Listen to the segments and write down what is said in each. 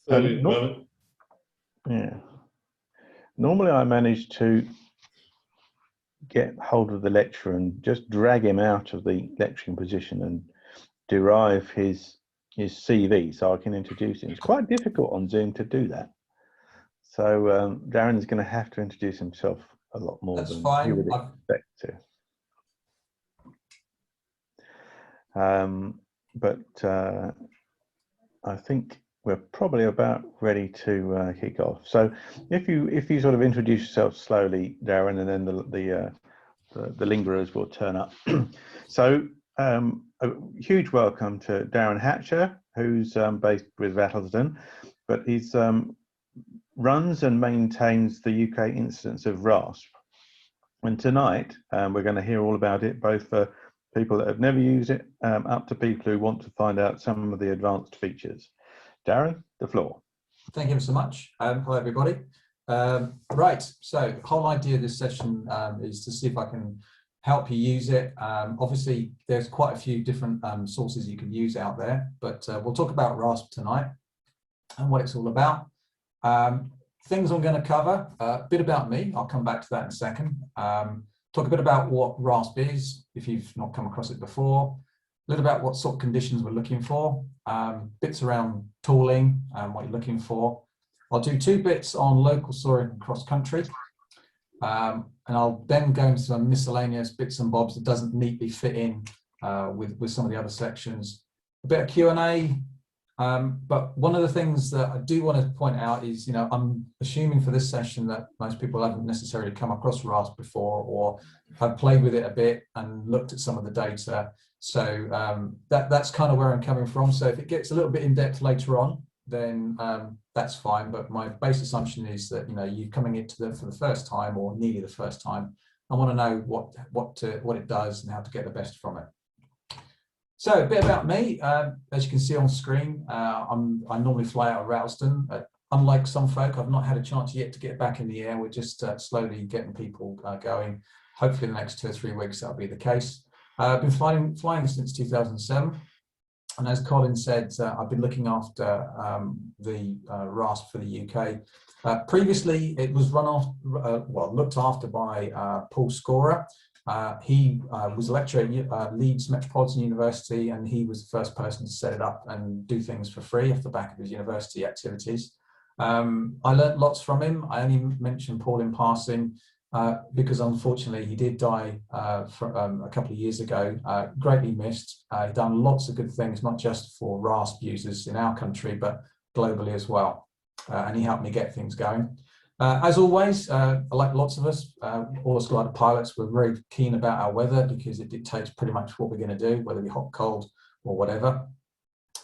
No, yeah. Normally I manage to get hold of the lecturer and just drag him out of the lecturing position and derive his CV so I can introduce him. It's quite difficult on Zoom to do that. So Darren is going to have to introduce himself a lot more That's than fine. you would expect to. But I think we're probably about ready to kick off. So if you sort of introduce yourself slowly, Darren, and then the lingerers will turn up. So a huge welcome to Darren Hatcher, who's based with Rattlesden, but he's runs and maintains the UK instance of RASP. And tonight we're going to hear all about it, both for people that have never used it, up to people who want to find out some of the advanced features. Darren, the floor. Thank you so much. Hello, everybody. Right, so the whole idea of this session is to see if I can help you use it. Obviously, there's quite a few different sources you can use out there, but we'll talk about RASP tonight and what it's all about. Things I'm going to cover, a bit about me, I'll come back to that in a second. Talk a bit about what RASP is, if you've not come across it before, a little about what sort of conditions we're looking for, bits around tooling and what you're looking for. I'll do 2 bits on local soaring and cross-country, and I'll then go into some miscellaneous bits and bobs that doesn't neatly fit in with some of the other sections. A bit of Q&A, but one of the things that I do want to point out is, I'm assuming for this session that most people haven't necessarily come across RASP before or have played with it a bit and looked at some of the data. So that's kind of where I'm coming from. So if it gets a little bit in depth later on, then that's fine. But my base assumption is that you're coming into it for the first time or nearly the first time. I want to know what it does and how to get the best from it. So a bit about me. As you can see on screen, I normally fly out of Rattlesden. Unlike some folk, I've not had a chance yet to get back in the air. We're just slowly getting people going. Hopefully in the next 2 or 3 weeks that'll be the case. I've been flying since 2007. And as Colin said, I've been looking after the RASP for the UK. Previously, it was looked after by Paul Scorer. He was a lecturer at Leeds Metropolitan University, and he was the first person to set it up and do things for free off the back of his university activities. I learnt lots from him. I only mentioned Paul in passing because unfortunately he did die a couple of years ago, greatly missed. He'd done lots of good things, not just for RASP users in our country, but globally as well. And he helped me get things going. As always, like lots of us, all us glider pilots, we're very keen about our weather because it dictates pretty much what we're going to do, whether it be hot, cold, or whatever.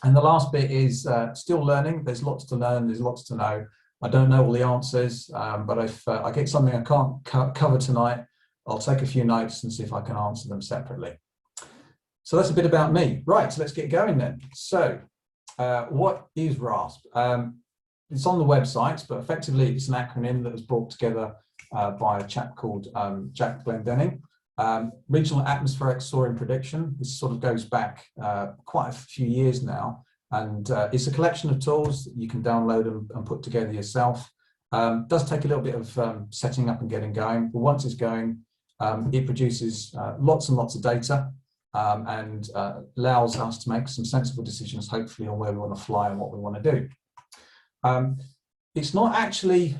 And the last bit is still learning. There's lots to learn. There's lots to know. I don't know all the answers, but if I get something I can't cover tonight, I'll take a few notes and see if I can answer them separately. So that's a bit about me. Right, so let's get going then. So what is RASP? It's on the website, but effectively it's an acronym that was brought together by a chap called Jack Glendenning. Regional Atmospheric Soaring Prediction. This sort of goes back quite a few years now, and it's a collection of tools that you can download and put together yourself. Does take a little bit of setting up and getting going, but once it's going, it produces lots and lots of data and allows us to make some sensible decisions, hopefully, on where we want to fly and what we want to do. It's not actually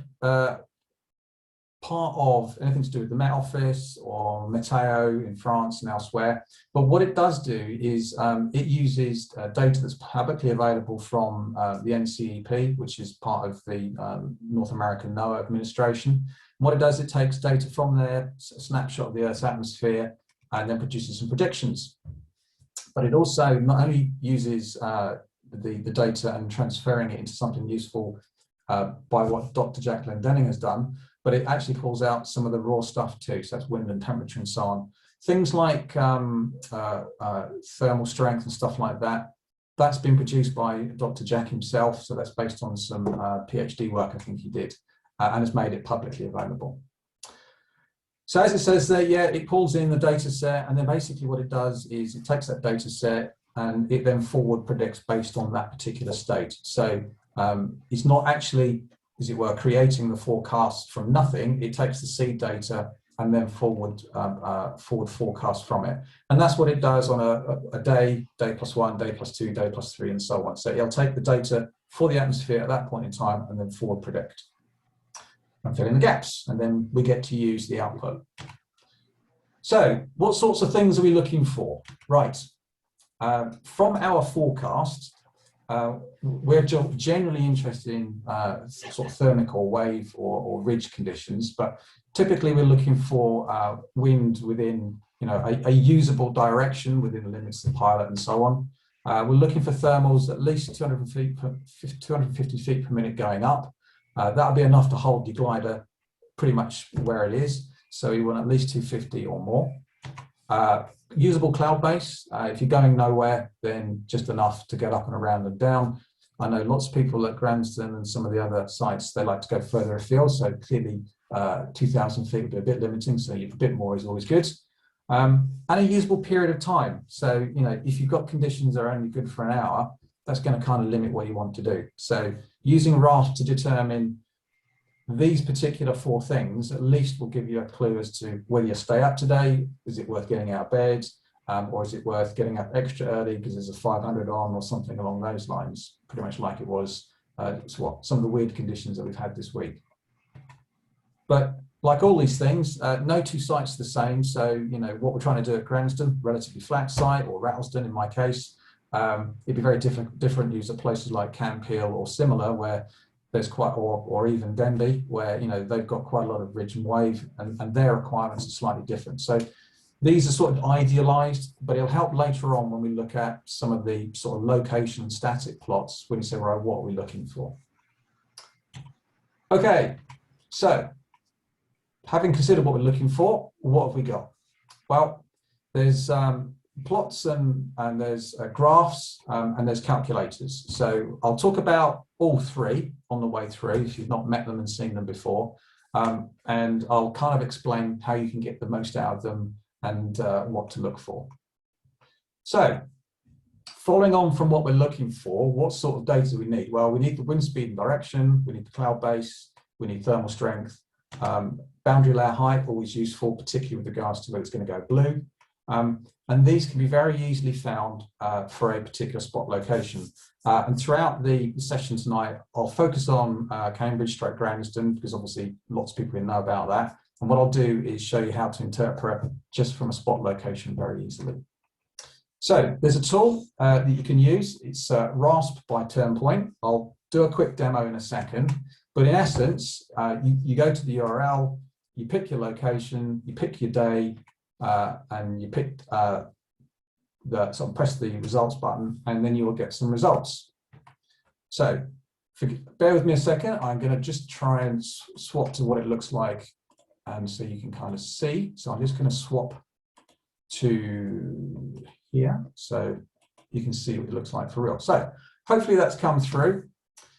part of anything to do with the Met Office or Meteo in France and elsewhere, but what it does do is it uses data that's publicly available from the NCEP, which is part of the North American NOAA administration. And what it does, it takes data from there, a snapshot of the Earth's atmosphere, and then produces some predictions. But it also not only uses the data and transferring it into something useful by what Dr. Jack Glendenning has done, but it actually pulls out some of the raw stuff too. So that's wind and temperature and so on. Things like thermal strength and stuff like that, that's been produced by Dr. Jack himself. So that's based on some PhD work I think he did, and has made it publicly available. So as it says there, yeah, it pulls in the data set, and then basically what it does is it takes that data set and it then forward predicts based on that particular state. So It's not actually, as it were, creating the forecast from nothing. It takes the seed data and then forward forecast from it. And that's what it does on a day, day plus 1, day plus 2, day plus 3, and so on. So it'll take the data for the atmosphere at that point in time and then forward predict and fill in the gaps. And then we get to use the output. So what sorts of things are we looking for? Right. From our forecast, we're generally interested in sort of thermic or wave or ridge conditions, but typically we're looking for wind within, a usable direction within the limits of the pilot and so on. We're looking for thermals at least 250 feet per minute going up. That'll be enough to hold your glider pretty much where it is. So you want at least 250 or more. Usable cloud base. If you're going nowhere, then just enough to get up and around and down. I know lots of people at Granston and some of the other sites, they like to go further afield. So clearly 2,000 feet would be a bit limiting. So a bit more is always good. And a usable period of time. So, if you've got conditions that are only good for an hour, that's going to kind of limit what you want to do. So using RASP to determine these particular 4 things at least will give you a clue as to whether you stay up today. Is it worth getting out of bed? Or is it worth getting up extra early because there's a 500 on or something along those lines, pretty much like it was some of the weird conditions that we've had this week. But like all these things, no 2 sites are the same. So, what we're trying to do at Granston, relatively flat site, or Rattlesden in my case, it'd be very different use at places like Camp Hill or similar, where there's quite, or even Denby, where they've got quite a lot of ridge and wave, and their requirements are slightly different. So these are sort of idealized, but it'll help later on when we look at some of the sort of location static plots when you say, right, what are we looking for? Okay, so having considered what we're looking for, what have we got? Well, there's plots and there's graphs and there's calculators. So I'll talk about all 3 on the way through if you've not met them and seen them before. And I'll kind of explain how you can get the most out of them and what to look for. So following on from what we're looking for, what sort of data do we need? Well, we need the wind speed and direction, we need the cloud base, we need thermal strength, boundary layer height, always useful, particularly with regards to whether it's going to go blue. And these can be very easily found for a particular spot location. And throughout the session tonight, I'll focus on Cambridge/Granston, because obviously lots of people know about that. And what I'll do is show you how to interpret just from a spot location very easily. So there's a tool that you can use. It's RASP by turn point. I'll do a quick demo in a second. But in essence, you go to the URL, you pick your location, you pick your day, and you pick press the results button, and then you will get some results. So bear with me a second. I'm going to just try and swap to what it looks like, and so you can kind of see. So I'm just going to swap to here, so you can see what it looks like for real. So hopefully that's come through.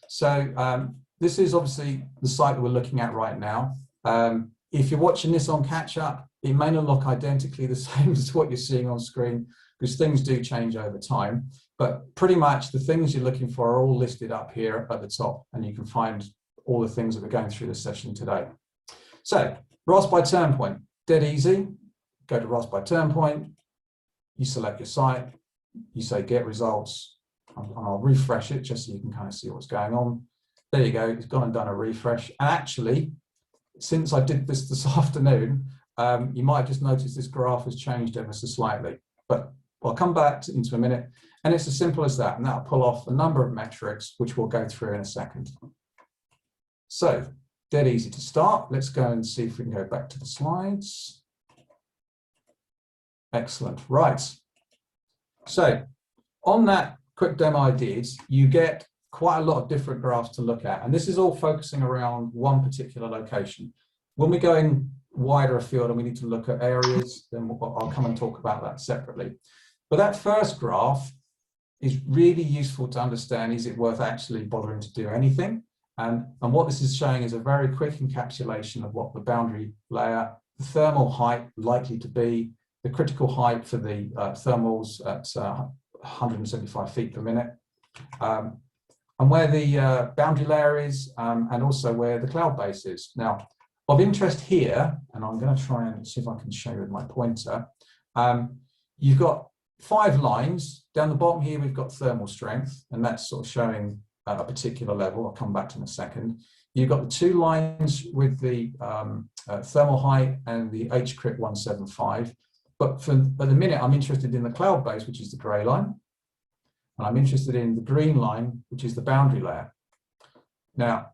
So this is obviously the site that we're looking at right now. If you're watching this on catch up, it may not look identically the same as what you're seeing on screen, because things do change over time. But pretty much the things you're looking for are all listed up here at the top, and you can find all the things that we're going through this session today. So RASP by turn point, dead easy. Go to RASP by turn point, you select your site, you say get results, and I'll refresh it just so you can kind of see what's going on. There you go, it's gone and done a refresh. And actually, since I did this afternoon, you might have just noticed this graph has changed ever so slightly, but I'll come back into a minute. And it's as simple as that, and that'll pull off a number of metrics, which we'll go through in a second. So, dead easy to start. Let's go and see if we can go back to the slides. Excellent, right. So, on that quick demo I did, you get quite a lot of different graphs to look at, and this is all focusing around one particular location. When we go in wider afield and we need to look at areas, then I'll come and talk about that separately. But that first graph is really useful to understand, is it worth actually bothering to do anything? And what this is showing is a very quick encapsulation of what the boundary layer, the thermal height likely to be, the critical height for the thermals at 175 feet per minute. and where the boundary layer is, and also where the cloud base is. Now, of interest here, and I'm going to try and see if I can show you with my pointer, you've got 5 lines. Down the bottom here, we've got thermal strength, and that's sort of showing a particular level. I'll come back to in a second. You've got the 2 lines with the thermal height and the HCRIP 175. But at the minute, I'm interested in the cloud base, which is the grey line. And I'm interested in the green line, which is the boundary layer. Now,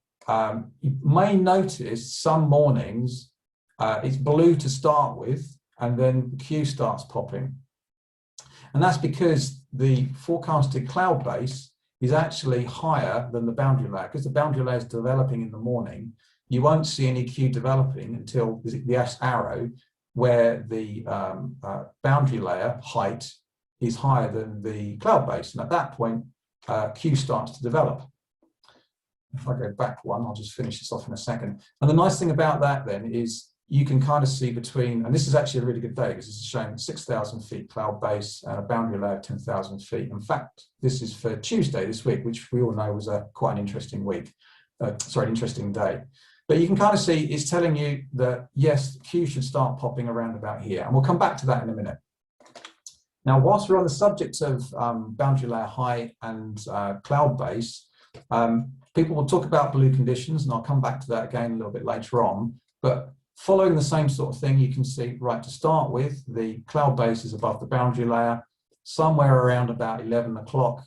you may notice some mornings it's blue to start with, and then the Q starts popping. And that's because the forecasted cloud base is actually higher than the boundary layer. Because the boundary layer is developing in the morning, you won't see any Q developing until the S arrow, where the boundary layer height is higher than the cloud base. And at that point, Q starts to develop. If I go back one, I'll just finish this off in a second. And the nice thing about that then is you can kind of see between, and this is actually a really good day because this is showing 6,000 feet cloud base and a boundary layer of 10,000 feet. In fact, this is for Tuesday this week, which we all know was quite an interesting week. Interesting day. But you can kind of see it's telling you that, yes, Q should start popping around about here. And we'll come back to that in a minute. Now, whilst we're on the subject of boundary layer height and cloud base, people will talk about blue conditions, and I'll come back to that again a little bit later on. But following the same sort of thing, you can see, right, to start with, the cloud base is above the boundary layer, somewhere around about 11 o'clock.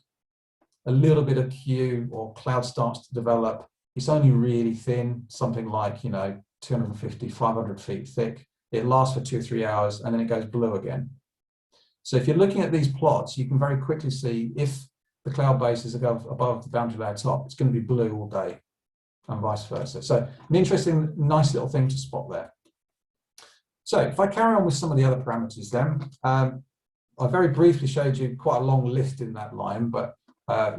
A little bit of Q or cloud starts to develop. It's only really thin, something like, 250, 500 feet thick. It lasts for 2 or 3 hours, and then it goes blue again. So if you're looking at these plots, you can very quickly see if the cloud base is above the boundary layer top, it's going to be blue all day, and vice versa. So an interesting, nice little thing to spot there. So if I carry on with some of the other parameters then, I very briefly showed you quite a long list in that line, but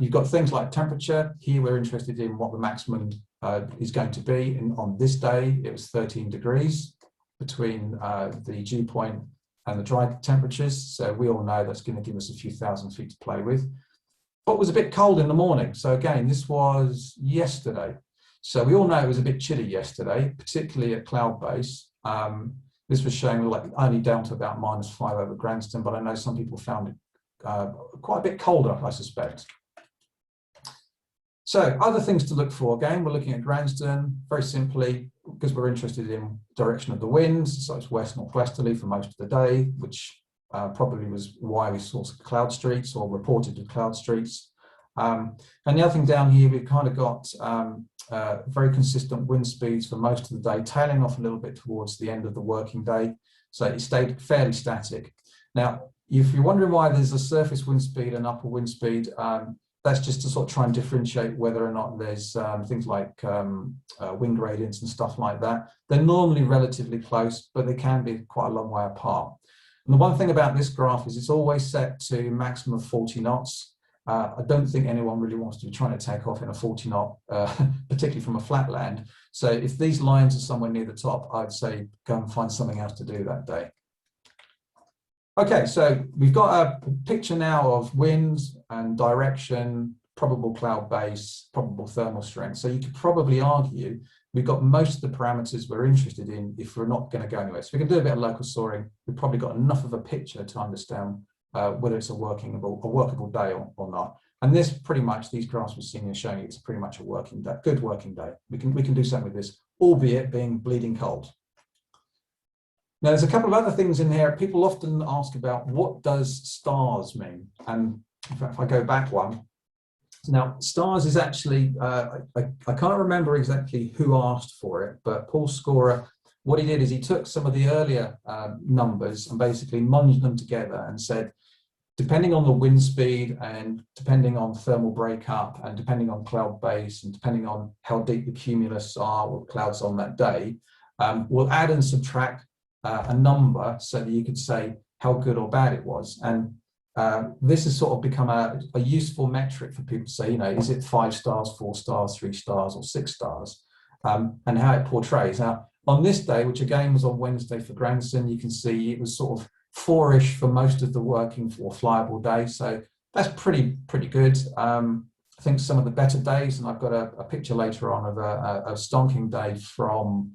you've got things like temperature. Here we're interested in what the maximum is going to be. On this day, it was 13 degrees between the dew point and the dry temperatures. So we all know that's going to give us a few thousand feet to play with. But it was a bit cold in the morning. So again, this was yesterday. So we all know it was a bit chilly yesterday, particularly at cloud base. This was showing like only down to about -5 over Granston, but I know some people found it quite a bit colder, I suspect. So other things to look for, again, we're looking at Granston very simply because we're interested in direction of the winds. So it's west northwesterly for most of the day, which probably was why we saw cloud streaks or reported cloud streaks. And the other thing down here, we've kind of got very consistent wind speeds for most of the day, tailing off a little bit towards the end of the working day. So it stayed fairly static. Now, if you're wondering why there's a surface wind speed and upper wind speed, that's just to sort of try and differentiate whether or not there's things like wind gradients and stuff like that. They're normally relatively close, but they can be quite a long way apart. And the one thing about this graph is it's always set to maximum of 40 knots. I don't think anyone really wants to be trying to take off in a 40 knot, particularly from a flat land. So if these lines are somewhere near the top, I'd say go and find something else to do that day. Okay, so we've got a picture now of winds and direction, probable cloud base, probable thermal strength. So you could probably argue we've got most of the parameters we're interested in if we're not going to go anywhere. So we can do a bit of local soaring. We've probably got enough of a picture to understand whether it's a workable day or not. And this pretty much, these graphs we're seeing are showing it's pretty much a working day, good working day. We can do something with this, albeit being bleeding cold. Now, there's a couple of other things in here. People often ask about what does stars mean? And if I go back one, now stars is actually, I can't remember exactly who asked for it, but Paul Scorer, what he did is he took some of the earlier numbers and basically munged them together and said, depending on the wind speed and depending on thermal breakup and depending on cloud base and depending on how deep the cumulus are or clouds on that day, we'll add and subtract a number so that you could say how good or bad it was. And this has sort of become a useful metric for people to say, is it 5 stars, 4 stars, 3 stars, or 6 stars, and how it portrays. Now, on this day, which again was on Wednesday for Granston, you can see it was sort of 4-ish for most of the working or flyable day. So that's pretty good. I think some of the better days, and I've got a picture later on of a stonking day from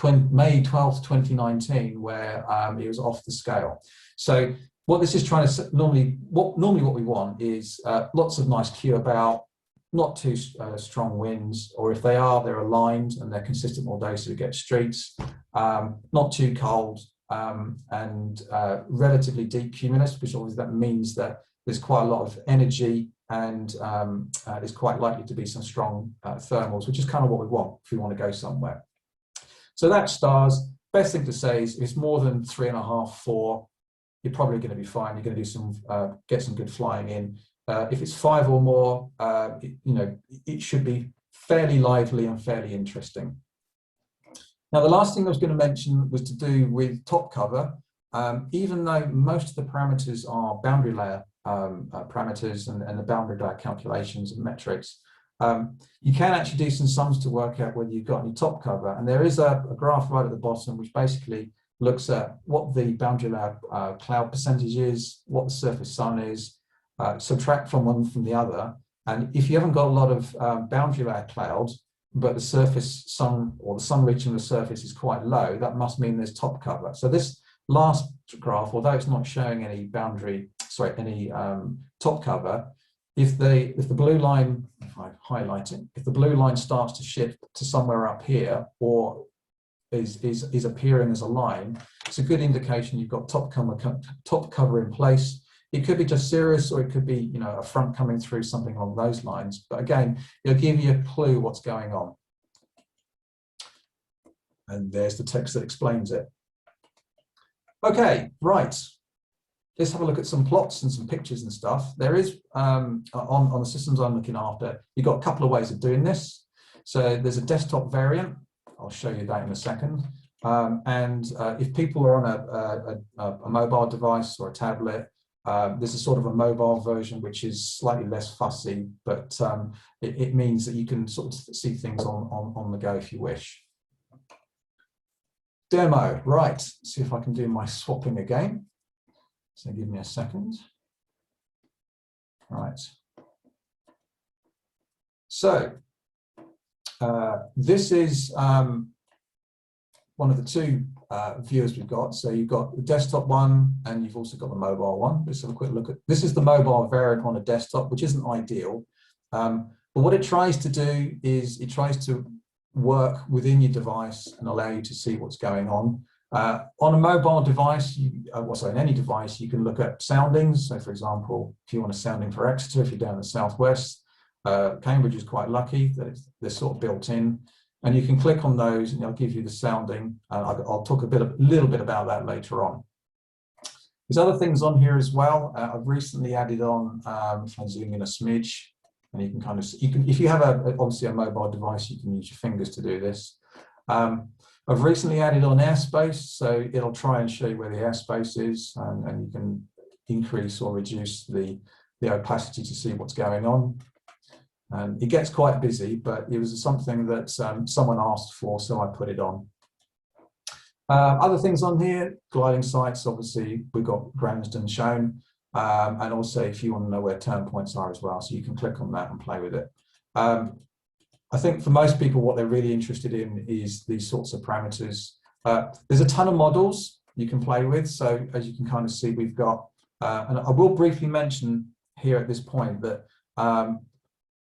May 12th, 2019, where it was off the scale. So what this is trying to normally what we want is lots of nice Q about, not too strong winds, or if they are, they're aligned and they're consistent all day, so we get streaks. Not too cold, and relatively deep cumulus, which obviously that means that there's quite a lot of energy, and there's quite likely to be some strong thermals, which is kind of what we want if we want to go somewhere. So that's stars. Best thing to say is if it's more than 3.5, 4, you're probably going to be fine. You're going to do some get some good flying in. If it's 5 or more, it should be fairly lively and fairly interesting. Now, the last thing I was going to mention was to do with top cover. Even though most of the parameters are boundary layer parameters and the boundary layer calculations and metrics, you can actually do some sums to work out whether you've got any top cover. And there is a graph right at the bottom which basically looks at what the boundary layer cloud percentage is, what the surface sun is, subtract from one from the other. And if you haven't got a lot of boundary layer cloud, but the surface sun, or the sun reaching the surface, is quite low, that must mean there's top cover. So this last graph, although it's not showing any top cover, if the blue line, if I highlight it, if the blue line starts to shift to somewhere up here, or is appearing as a line, it's a good indication you've got top cover in place. It could be just cirrus, or it could be, a front coming through, something along those lines. But again, it'll give you a clue what's going on. And there's the text that explains it. Okay, right. Let's have a look at some plots and some pictures and stuff. There is, on the systems I'm looking after, you've got a couple of ways of doing this. So there's a desktop variant. I'll show you that in a second. If people are on a mobile device or a tablet, this is sort of a mobile version, which is slightly less fussy, but it means that you can sort of see things on the go if you wish. Demo, right. See if I can do my swapping again. So give me a second. Right. So this is one of the two viewers we've got. So you've got the desktop one, and you've also got the mobile one. Let's have a quick look at this. Is the mobile variant on a desktop, which isn't ideal. But what it tries to do is it tries to work within your device and allow you to see what's going on. On a mobile device, in any device, you can look at soundings. So for example, if you want a sounding for Exeter, if you're down in the southwest, Cambridge is quite lucky that they're sort of built in. And you can click on those and they'll give you the sounding. I'll talk a little bit about that later on. There's other things on here as well. I've recently added on, if I zoom in a smidge, and you can kind of, if you have obviously a mobile device, you can use your fingers to do this. I've recently added on airspace, so it'll try and show you where the airspace is, and you can increase or reduce the opacity to see what's going on. It gets quite busy, but it was something that someone asked for, so I put it on. Other things on here, gliding sites, obviously we've got Gransden shown, and also if you want to know where turn points are as well, so you can click on that and play with it. I think for most people what they're really interested in is these sorts of parameters. There's a ton of models you can play with, so as you can kind of see, we've got, and I will briefly mention here at this point that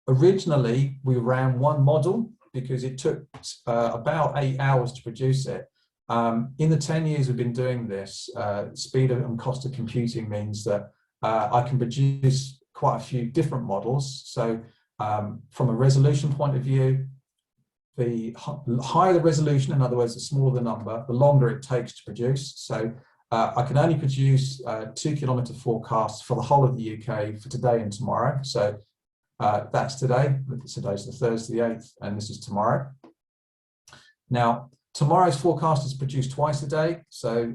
originally we ran one model because it took about 8 hours to produce it. In the 10 years we've been doing this, speed and cost of computing means that I can produce quite a few different models. So from a resolution point of view, the higher the resolution, in other words, the smaller the number, the longer it takes to produce. So I can only produce 2 kilometre forecasts for the whole of the UK for today and tomorrow. So that's today. Today's the Thursday the 8th, and this is tomorrow. Now, tomorrow's forecast is produced twice a day. So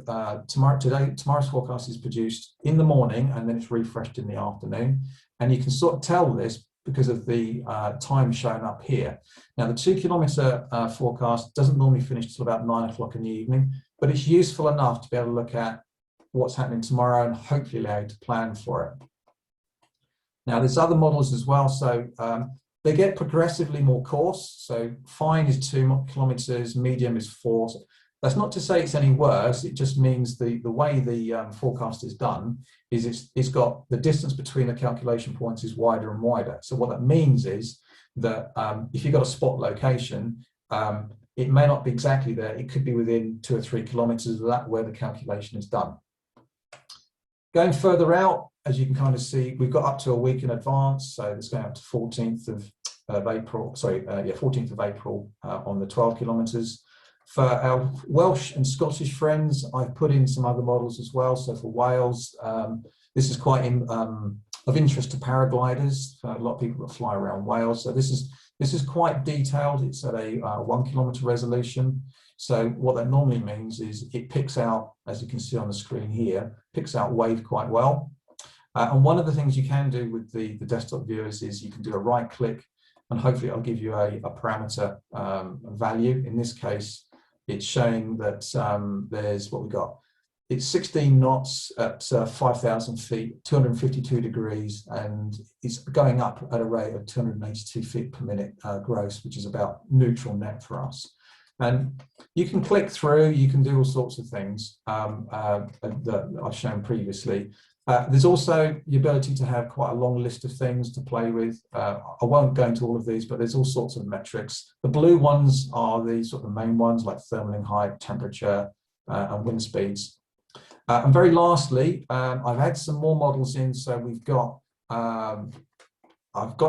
tomorrow's forecast is produced in the morning, and then it's refreshed in the afternoon. And you can sort of tell this because of the time shown up here. Now, the 2 kilometre forecast doesn't normally finish till about 9 o'clock in the evening, but it's useful enough to be able to look at what's happening tomorrow and hopefully allow you to plan for it. Now, there's other models as well. So they get progressively more coarse. So fine is 2 kilometers, medium is 4. That's not to say it's any worse. It just means the way the forecast is done is it's got the distance between the calculation points is wider and wider. So what that means is that if you've got a spot location, it may not be exactly there. It could be within 2 or 3 kilometers of that where the calculation is done. Going further out, as you can kind of see, we've got up to a week in advance. So it's going up to 14th of April, 14th of April on the 12 kilometers. For our Welsh and Scottish friends, I've put in some other models as well. So for Wales, this is quite of interest to paragliders. A lot of people that fly around Wales. So this is quite detailed. It's at a 1 kilometer resolution. So what that normally means is it picks out, as you can see on the screen here, picks out wave quite well. And one of the things you can do with the desktop viewers is you can do a right click and hopefully it'll give you a parameter value. In this case, it's showing that there's what we got. It's 16 knots at 5,000 feet, 252 degrees, and it's going up at a rate of 282 feet per minute gross, which is about neutral net for us. And you can click through, you can do all sorts of things that I've shown previously. There's also the ability to have quite a long list of things to play with. I won't go into all of these, but there's all sorts of metrics. The blue ones are the sort of the main ones like thermal height, temperature, and wind speeds. And very lastly, I've had some more models in. So we've got, I've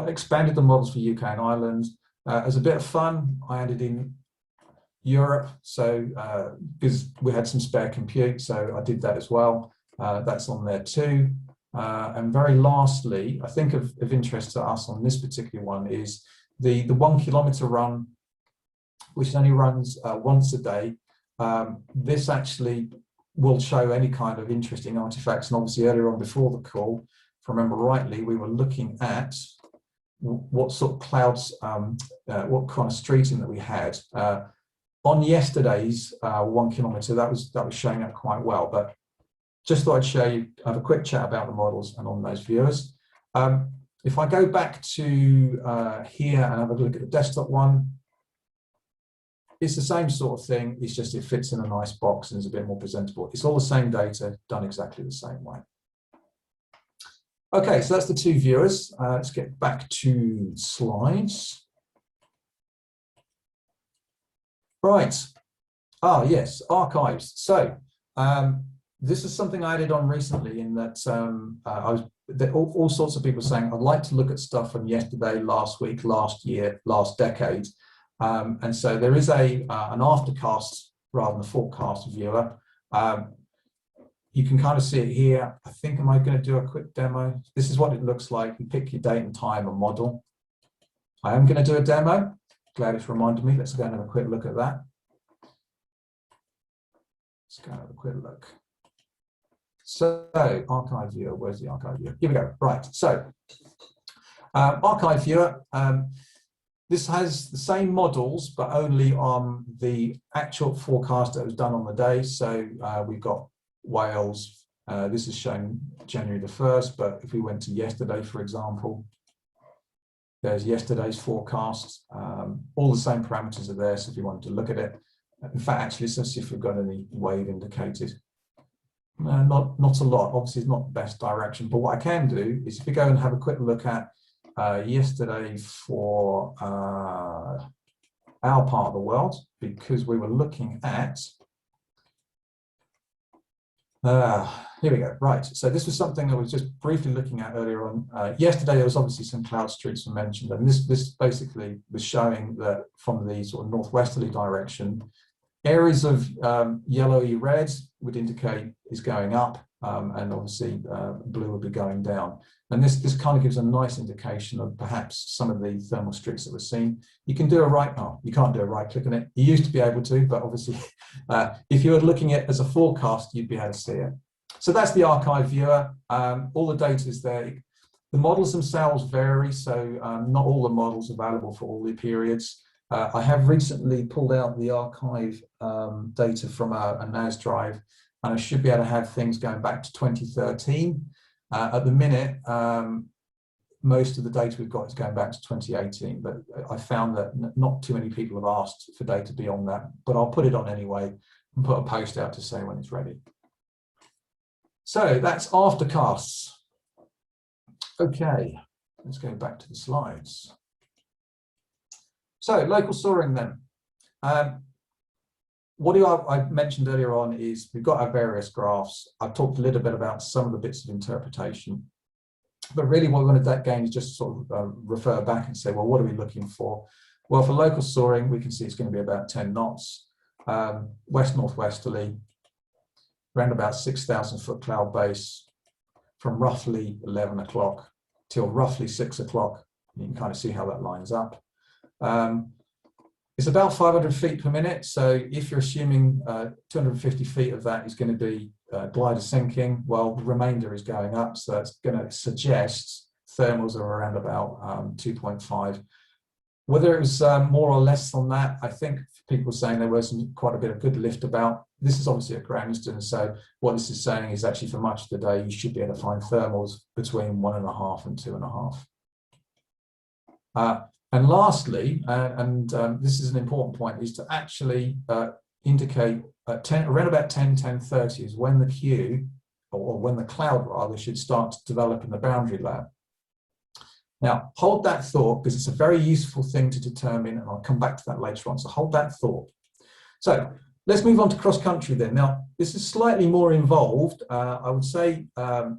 expanded the models for UK and Ireland. As a bit of fun, I added in Europe. So because we had some spare compute, so I did that as well. That's on there too. And very lastly, I think of interest to us on this particular one is the 1 kilometer run, which only runs once a day. This actually will show any kind of interesting artifacts. And obviously earlier on before the call, if I remember rightly, we were looking at what sort of clouds, what kind of streeting that we had. On yesterday's 1 kilometer, that was showing up quite well. But just thought I'd show you, have a quick chat about the models and on those viewers. If I go back to here and have a look at the desktop one, it's the same sort of thing. It's just it fits in a nice box and is a bit more presentable. It's all the same data done exactly the same way. Okay, so that's the 2 viewers. Let's get back to slides. Right. Ah, yes, archives. So this is something I added on recently in that all sorts of people saying, I'd like to look at stuff from yesterday, last week, last year, last decade. And so there is an aftercast rather than a forecast viewer. You can kind of see it here. I think, am I going to do a quick demo? This is what it looks like. You pick your date and time and model. I am going to do a demo. Glad it's reminded me. Let's go and have a quick look at that. Let's go and have a quick look. So archive viewer, where's the archive viewer? Here we go. Right. So archive viewer. This has the same models, but only on the actual forecast that was done on the day. So we've got Wales. This is showing January the 1st, but if we went to yesterday, for example, there's yesterday's forecast. All the same parameters are there, so if you wanted to look at it. In fact, actually, let's see if we've got any wave indicated. No, not a lot. Obviously, it's not the best direction, but what I can do is if we go and have a quick look at yesterday for our part of the world, because we were looking at, here we go, right. So this was something I was just briefly looking at earlier on. Yesterday, there was obviously some cloud streaks mentioned, and this basically was showing that from the sort of northwesterly direction, areas of yellowy red would indicate is going up, and obviously blue would be going down. And this kind of gives a nice indication of perhaps some of the thermal streaks that we're seeing. You can do you can't do a right click on it. You used to be able to, but obviously if you were looking at it as a forecast, you'd be able to see it. So that's the archive viewer. All the data is there. The models themselves vary, so not all the models are available for all the periods. I have recently pulled out the archive data from a NAS drive, and I should be able to have things going back to 2013. At the minute, most of the data we've got is going back to 2018, but I found that not too many people have asked for data beyond that, but I'll put it on anyway and put a post out to say when it's ready. So that's aftercasts. Okay, let's go back to the slides. So local soaring then. What I mentioned earlier on is we've got our various graphs. I've talked a little bit about some of the bits of interpretation, but really what we want to gain is just sort of refer back and say, well, what are we looking for? Well, for local soaring, we can see it's going to be about 10 knots, west-northwesterly, around about 6,000 foot cloud base from roughly 11 o'clock till roughly 6 o'clock. You can kind of see how that lines up. It's about 500 feet per minute. So if you're assuming 250 feet of that is going to be glider sinking, well, the remainder is going up. So that's going to suggest thermals are around about 2.5. Whether it was more or less than that, I think people saying there was quite a bit of good lift about. This is obviously at Granston. So what this is saying is actually for much of the day, you should be able to find thermals between 1.5 and 2.5. And lastly, this is an important point, is to actually indicate around about 10:30 is when the queue, or when the cloud rather, should start to develop in the boundary layer. Now, hold that thought, because it's a very useful thing to determine, and I'll come back to that later on, so hold that thought. So let's move on to cross-country then. Now, this is slightly more involved. I would say I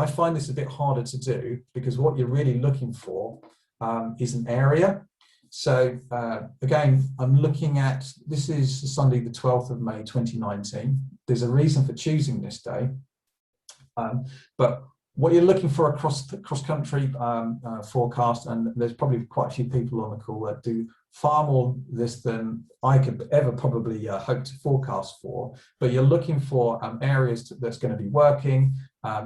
find this a bit harder to do, because what you're really looking for is an area. So again, I'm looking at, this is Sunday the 12th of May 2019. There's a reason for choosing this day, but what you're looking for across the cross-country forecast, and there's probably quite a few people on the call that do far more this than I could ever probably hope to forecast for, but you're looking for areas that's going to be working.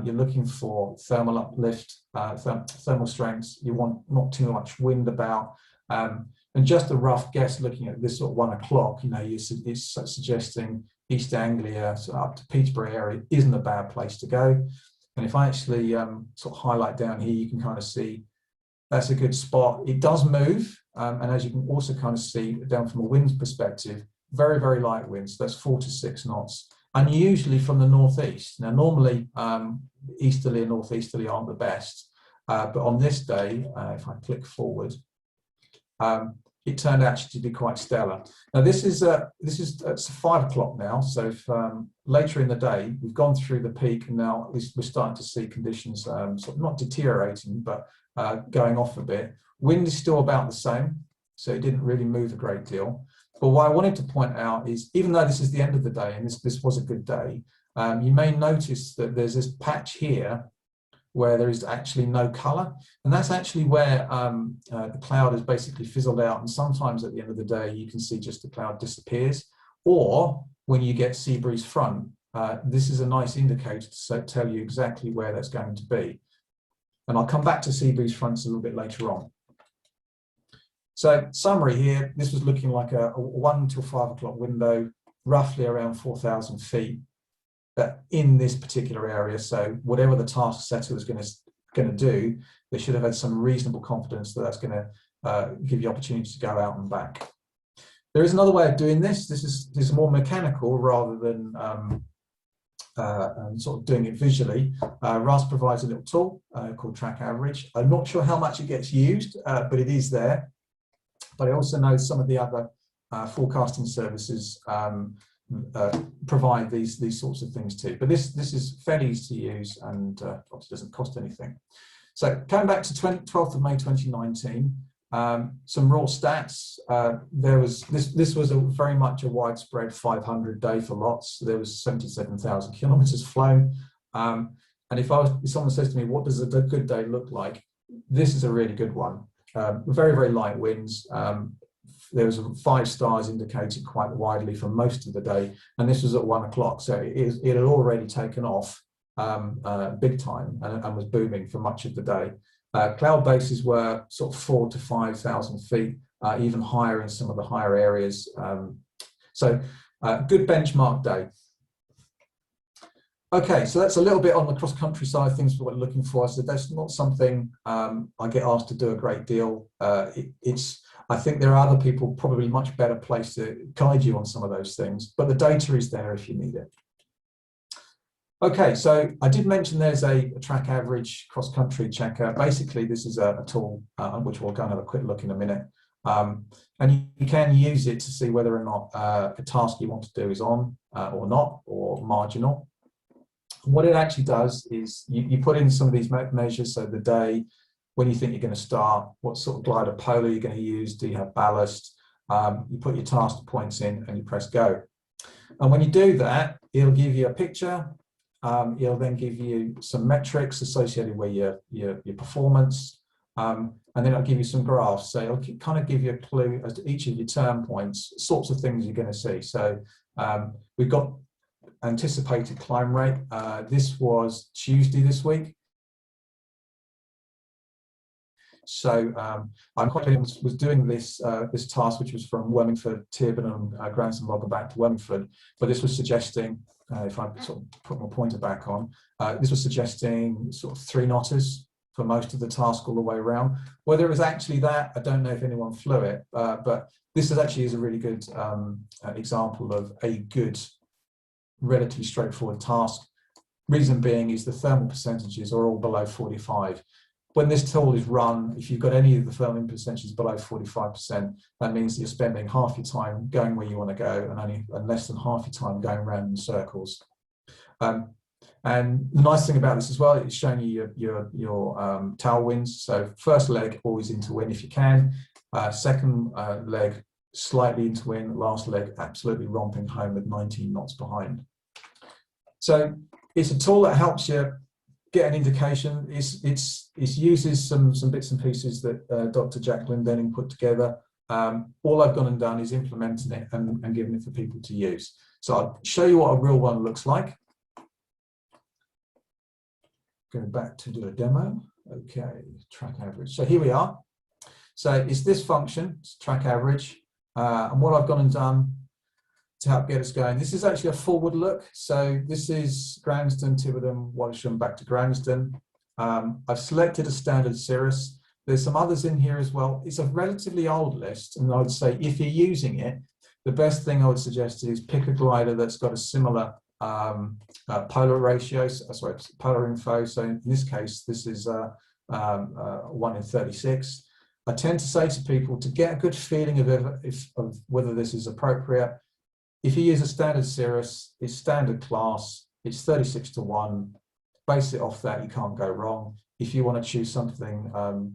You're looking for thermal uplift, thermal strengths. You want not too much wind about, and just a rough guess looking at this sort of 1 o'clock, you know, it's suggesting East Anglia, so up to Peterborough area isn't a bad place to go. And if I actually sort of highlight down here, you can kind of see that's a good spot. It does move, and as you can also kind of see down from a winds perspective, very, very light winds. That's 4 to 6 knots. Unusually from the northeast. Now, normally easterly and northeasterly aren't the best, but on this day, if I click forward, it turned out to be quite stellar. Now, this is it's 5 o'clock now, so if, later in the day we've gone through the peak, and now we're starting to see conditions sort of not deteriorating, but going off a bit. Wind is still about the same, so it didn't really move a great deal. But what I wanted to point out is, even though this is the end of the day, and this was a good day, you may notice that there's this patch here where there is actually no colour, and that's actually where the cloud has basically fizzled out, and sometimes at the end of the day you can see just the cloud disappears, or when you get sea breeze front, this is a nice indicator to tell you exactly where that's going to be. And I'll come back to sea breeze fronts a little bit later on. So summary here, this was looking like a 1 till 5 o'clock window, roughly around 4,000 feet, but in this particular area. So whatever the task setter was going to do, they should have had some reasonable confidence that that's going to give you opportunity to go out and back. There is another way of doing this. This is more mechanical rather than sort of doing it visually. RASP provides a little tool called Track Average. I'm not sure how much it gets used, but it is there. But I also know some of the other forecasting services provide these sorts of things too. But this is fairly easy to use, and obviously doesn't cost anything. So coming back to 12th of May 2019, some raw stats. This was very much a widespread 500 day for lots. There was 77,000 kilometers flown. And if someone says to me, what does a good day look like? This is a really good one. Very, very light winds. There was 5 stars indicated quite widely for most of the day, and this was at 1 o'clock, so it had already taken off big time and was booming for much of the day. Cloud bases were sort of 4,000 to 5,000 feet, even higher in some of the higher areas. So good benchmark day. Okay, so that's a little bit on the cross-country side of things for what we're looking for. So that's not something I get asked to do a great deal. I think there are other people probably much better placed to guide you on some of those things, but the data is there if you need it. Okay, so I did mention there's a track average cross-country checker. Basically, this is a tool which we'll go and have a quick look in a minute. And you can use it to see whether or not a task you want to do is on or not, or marginal. What it actually does is you put in some of these measures, so the day, when you think you're going to start, what sort of glider polar you're going to use, do you have ballast, you put your task points in and you press go. And when you do that, it'll give you a picture, it'll then give you some metrics associated with your performance, and then it'll give you some graphs. So it'll kind of give you a clue as to each of your turn points, sorts of things you're going to see. So we've got anticipated climb rate. This was Tuesday this week. So I'm quite was doing this this task, which was from Wormingford, Tierburn and Grandson Logger back to Wormingford, but this was suggesting, if I sort of put my pointer back on, this was suggesting sort of 3 knotters for most of the task all the way around. Whether it was actually that, I don't know if anyone flew it, but this actually is a really good example of a good, relatively straightforward task. Reason being is the thermal percentages are all below 45. When this tool is run, if you've got any of the thermal percentages below 45%, that means that you're spending half your time going where you want to go and less than half your time going around in circles. And the nice thing about this as well, it's showing you your tailwinds. So first leg, always into wind if you can. Second leg, slightly into wind. Last leg, absolutely romping home with 19 knots behind. So it's a tool that helps you get an indication. It uses some bits and pieces that Dr. Jacqueline Denning put together. All I've gone and done is implementing it and giving it for people to use. So I'll show you what a real one looks like. Going back to do a demo. Okay, track average. So here we are. So it's this function, it's track average. And what I've gone and done to help get us going, this is actually a forward look. So this is Gransden, Tiverton, Wallisham, back to Gransden. I've selected a standard cirrus. There's some others in here as well. It's a relatively old list, and I would say if you're using it, the best thing I would suggest is pick a glider that's got a similar polar ratio, sorry, polar info. So in this case, this is 1 in 36. I tend to say to people, to get a good feeling of whether this is appropriate, if you use a standard cirrus, it's standard class, it's 36 to 1, base it off that, you can't go wrong. If you want to choose something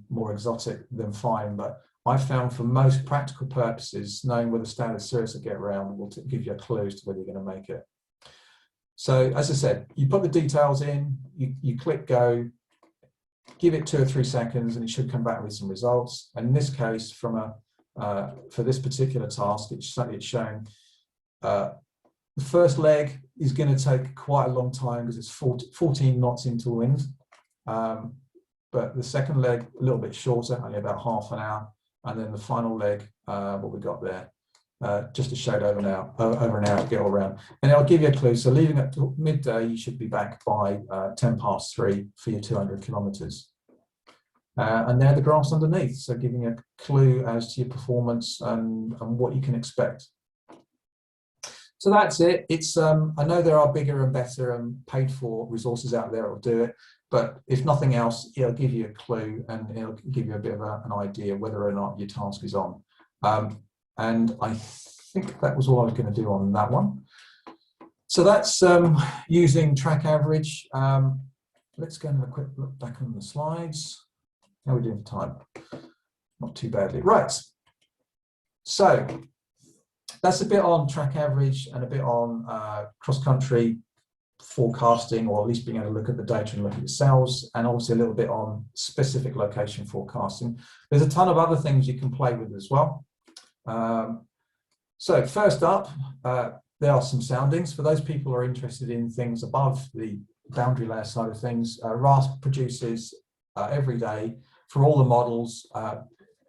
more exotic, then fine. But I found for most practical purposes, knowing whether standard cirrus will get around will give you a clue as to whether you're going to make it. So as I said, you put the details in, you click go, give it 2 or 3 seconds, and it should come back with some results. And in this case, from for this particular task, it's showing the first leg is going to take quite a long time because it's 14 knots into wind. But the second leg, a little bit shorter, only about half an hour. And then the final leg, what we got there, just a shade over an hour to get all around. And I'll give you a clue. So leaving at midday, you should be back by 3:10 for your 200 kilometers. And there are the graphs underneath. So giving you a clue as to your performance and what you can expect. So that's it. It's I know there are bigger and better and paid for resources out there that will do it, but if nothing else, it'll give you a clue and it'll give you a bit of an idea whether or not your task is on. And I think that was all I was going to do on that one. So that's using track average. Let's go and have a quick look back on the slides. How are we doing for time? Not too badly. Right. So that's a bit on track average and a bit on cross-country forecasting, or at least being able to look at the data and look at the cells, and obviously a little bit on specific location forecasting. There's a ton of other things you can play with as well. So first up, there are some soundings. For those people who are interested in things above the boundary layer side of things, RASP produces every day for all the models.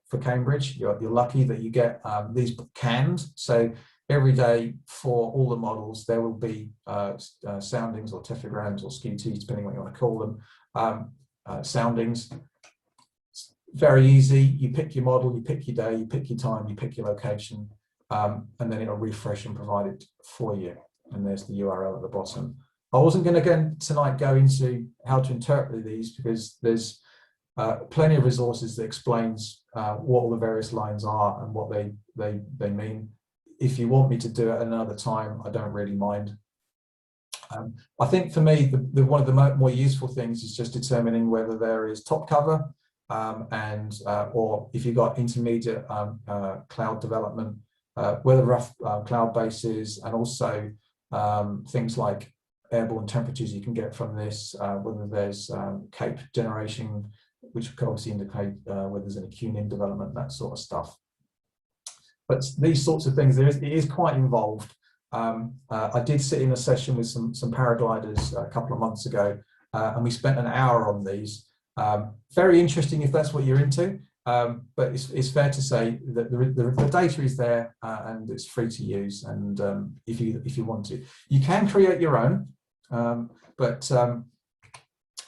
For Cambridge, you're lucky that you get these canned. So every day for all the models, there will be soundings or tephigrams or SQTs, depending on what you want to call them, soundings. Very easy. You pick your model, you pick your day, you pick your time, you pick your location, and then it'll refresh and provide it for you. And there's the URL at the bottom. I wasn't going to tonight go into how to interpret these, because there's plenty of resources that explains what all the various lines are and what they mean. If you want me to do it another time, I don't really mind. I think for me, one of the more useful things is just determining whether there is top cover or if you've got intermediate cloud development, whether rough cloud bases, and also things like airborne temperatures you can get from this, whether there's CAPE generation, which could obviously indicate whether there's any QNIM development, that sort of stuff. But these sorts of things, it is quite involved. I did sit in a session with some paragliders a couple of months ago, and we spent an hour on these. Very interesting if that's what you're into, but it's fair to say that the data is there and it's free to use. And if you want to, you can create your own, but I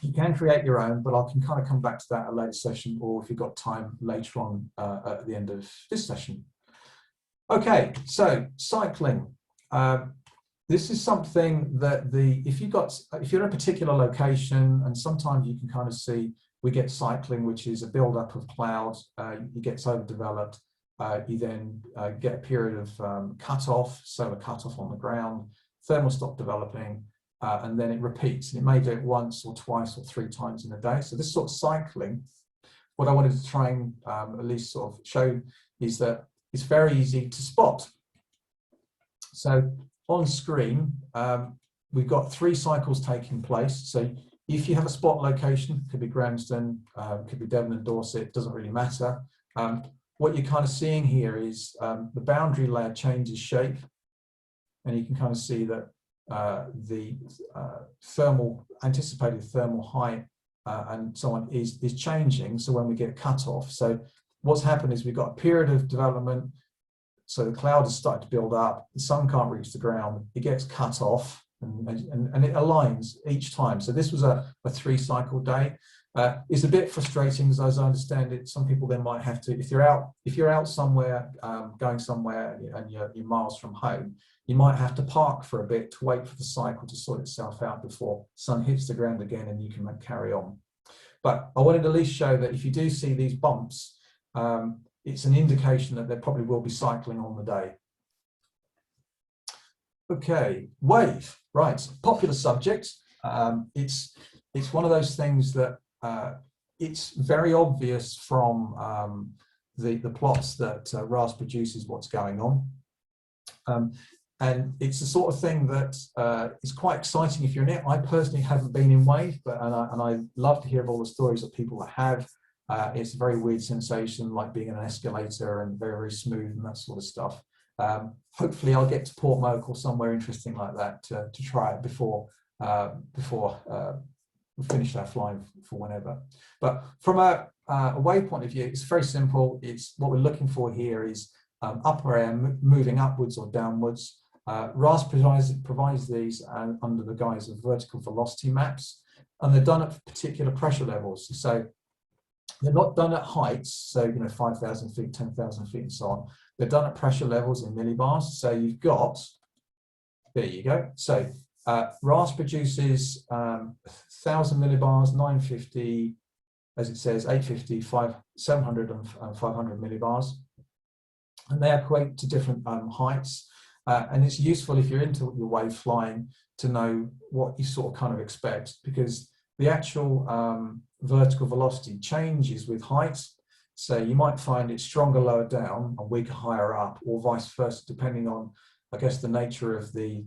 can kind of come back to that at a later session, or if you've got time later on at the end of this session. Okay, so cycling. This is something that if you're in a particular location, and sometimes you can kind of see we get cycling, which is a build-up of clouds. It gets overdeveloped. You then get a period of cut-off, solar cut-off on the ground, thermal stop developing, and then it repeats. And it may do it once or twice or 3 times in a day. So this sort of cycling, what I wanted to try and at least sort of show is that it's very easy to spot. So on screen, we've got 3 cycles taking place. So if you have a spot location, could be Grahamston, could be Devon and Dorset, doesn't really matter. What you're kind of seeing here is the boundary layer changes shape, and you can kind of see that the anticipated thermal height and so on is changing. So when we get cut off, so what's happened is we've got a period of development. So the cloud has started to build up, the sun can't reach the ground, it gets cut off, and it aligns each time. So this was a 3-cycle day. It's a bit frustrating, as I understand it. Some people then might have to, if you're out somewhere, going somewhere, and you're miles from home, you might have to park for a bit to wait for the cycle to sort itself out before sun hits the ground again and you can carry on. But I wanted to at least show that if you do see these bumps, it's an indication that there probably will be cycling on the day. Okay, wave, right, popular subject. It's one of those things that it's very obvious from the plots that RASP produces what's going on. And it's the sort of thing that is quite exciting if you're in it. I personally haven't been in wave, and I love to hear of all the stories that people have. It's a very weird sensation, like being in an escalator, and very, very smooth and that sort of stuff. Hopefully I'll get to Port Moke or somewhere interesting like that to try it before we finish our flying for whenever. But from a wave point of view, it's very simple. It's what we're looking for here is upper air moving upwards or downwards. RASP provides these under the guise of vertical velocity maps, and they're done at particular pressure levels. So they're not done at heights, so 5,000 feet, 10,000 feet, and so on. They're done at pressure levels in millibars. So you've got, there you go. So RASP produces 1,000 millibars, 950, as it says, 850, 700 and 500 millibars, and they equate to different heights. And it's useful if you're into your wave flying to know what you sort of kind of expect, because the actual vertical velocity changes with height. So you might find it stronger lower down and weaker higher up, or vice versa, depending on, I guess, the nature of the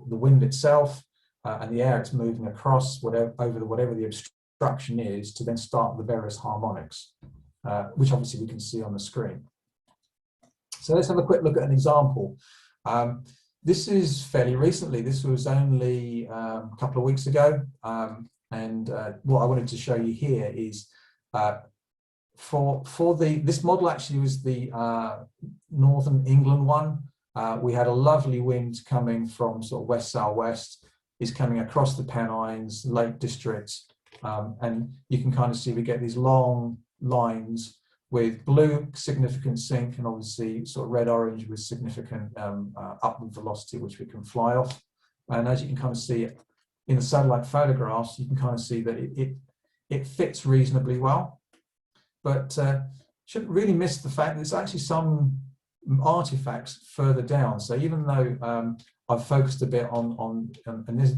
wind itself and the air it's moving across, whatever the obstruction is, to then start the various harmonics, which obviously we can see on the screen. So let's have a quick look at an example. This is fairly recently. This was only a couple of weeks ago. And what I wanted to show you here is this model actually was the northern England one. We had a lovely wind coming from sort of west-southwest. It's coming across the Pennines, Lake District, and you can kind of see we get these long lines with blue significant sink and obviously sort of red-orange with significant upward velocity, which we can fly off. And as you can kind of see in the satellite photographs, you can kind of see that it fits reasonably well, but shouldn't really miss the fact that there's actually some artifacts further down. So even though I've focused a bit on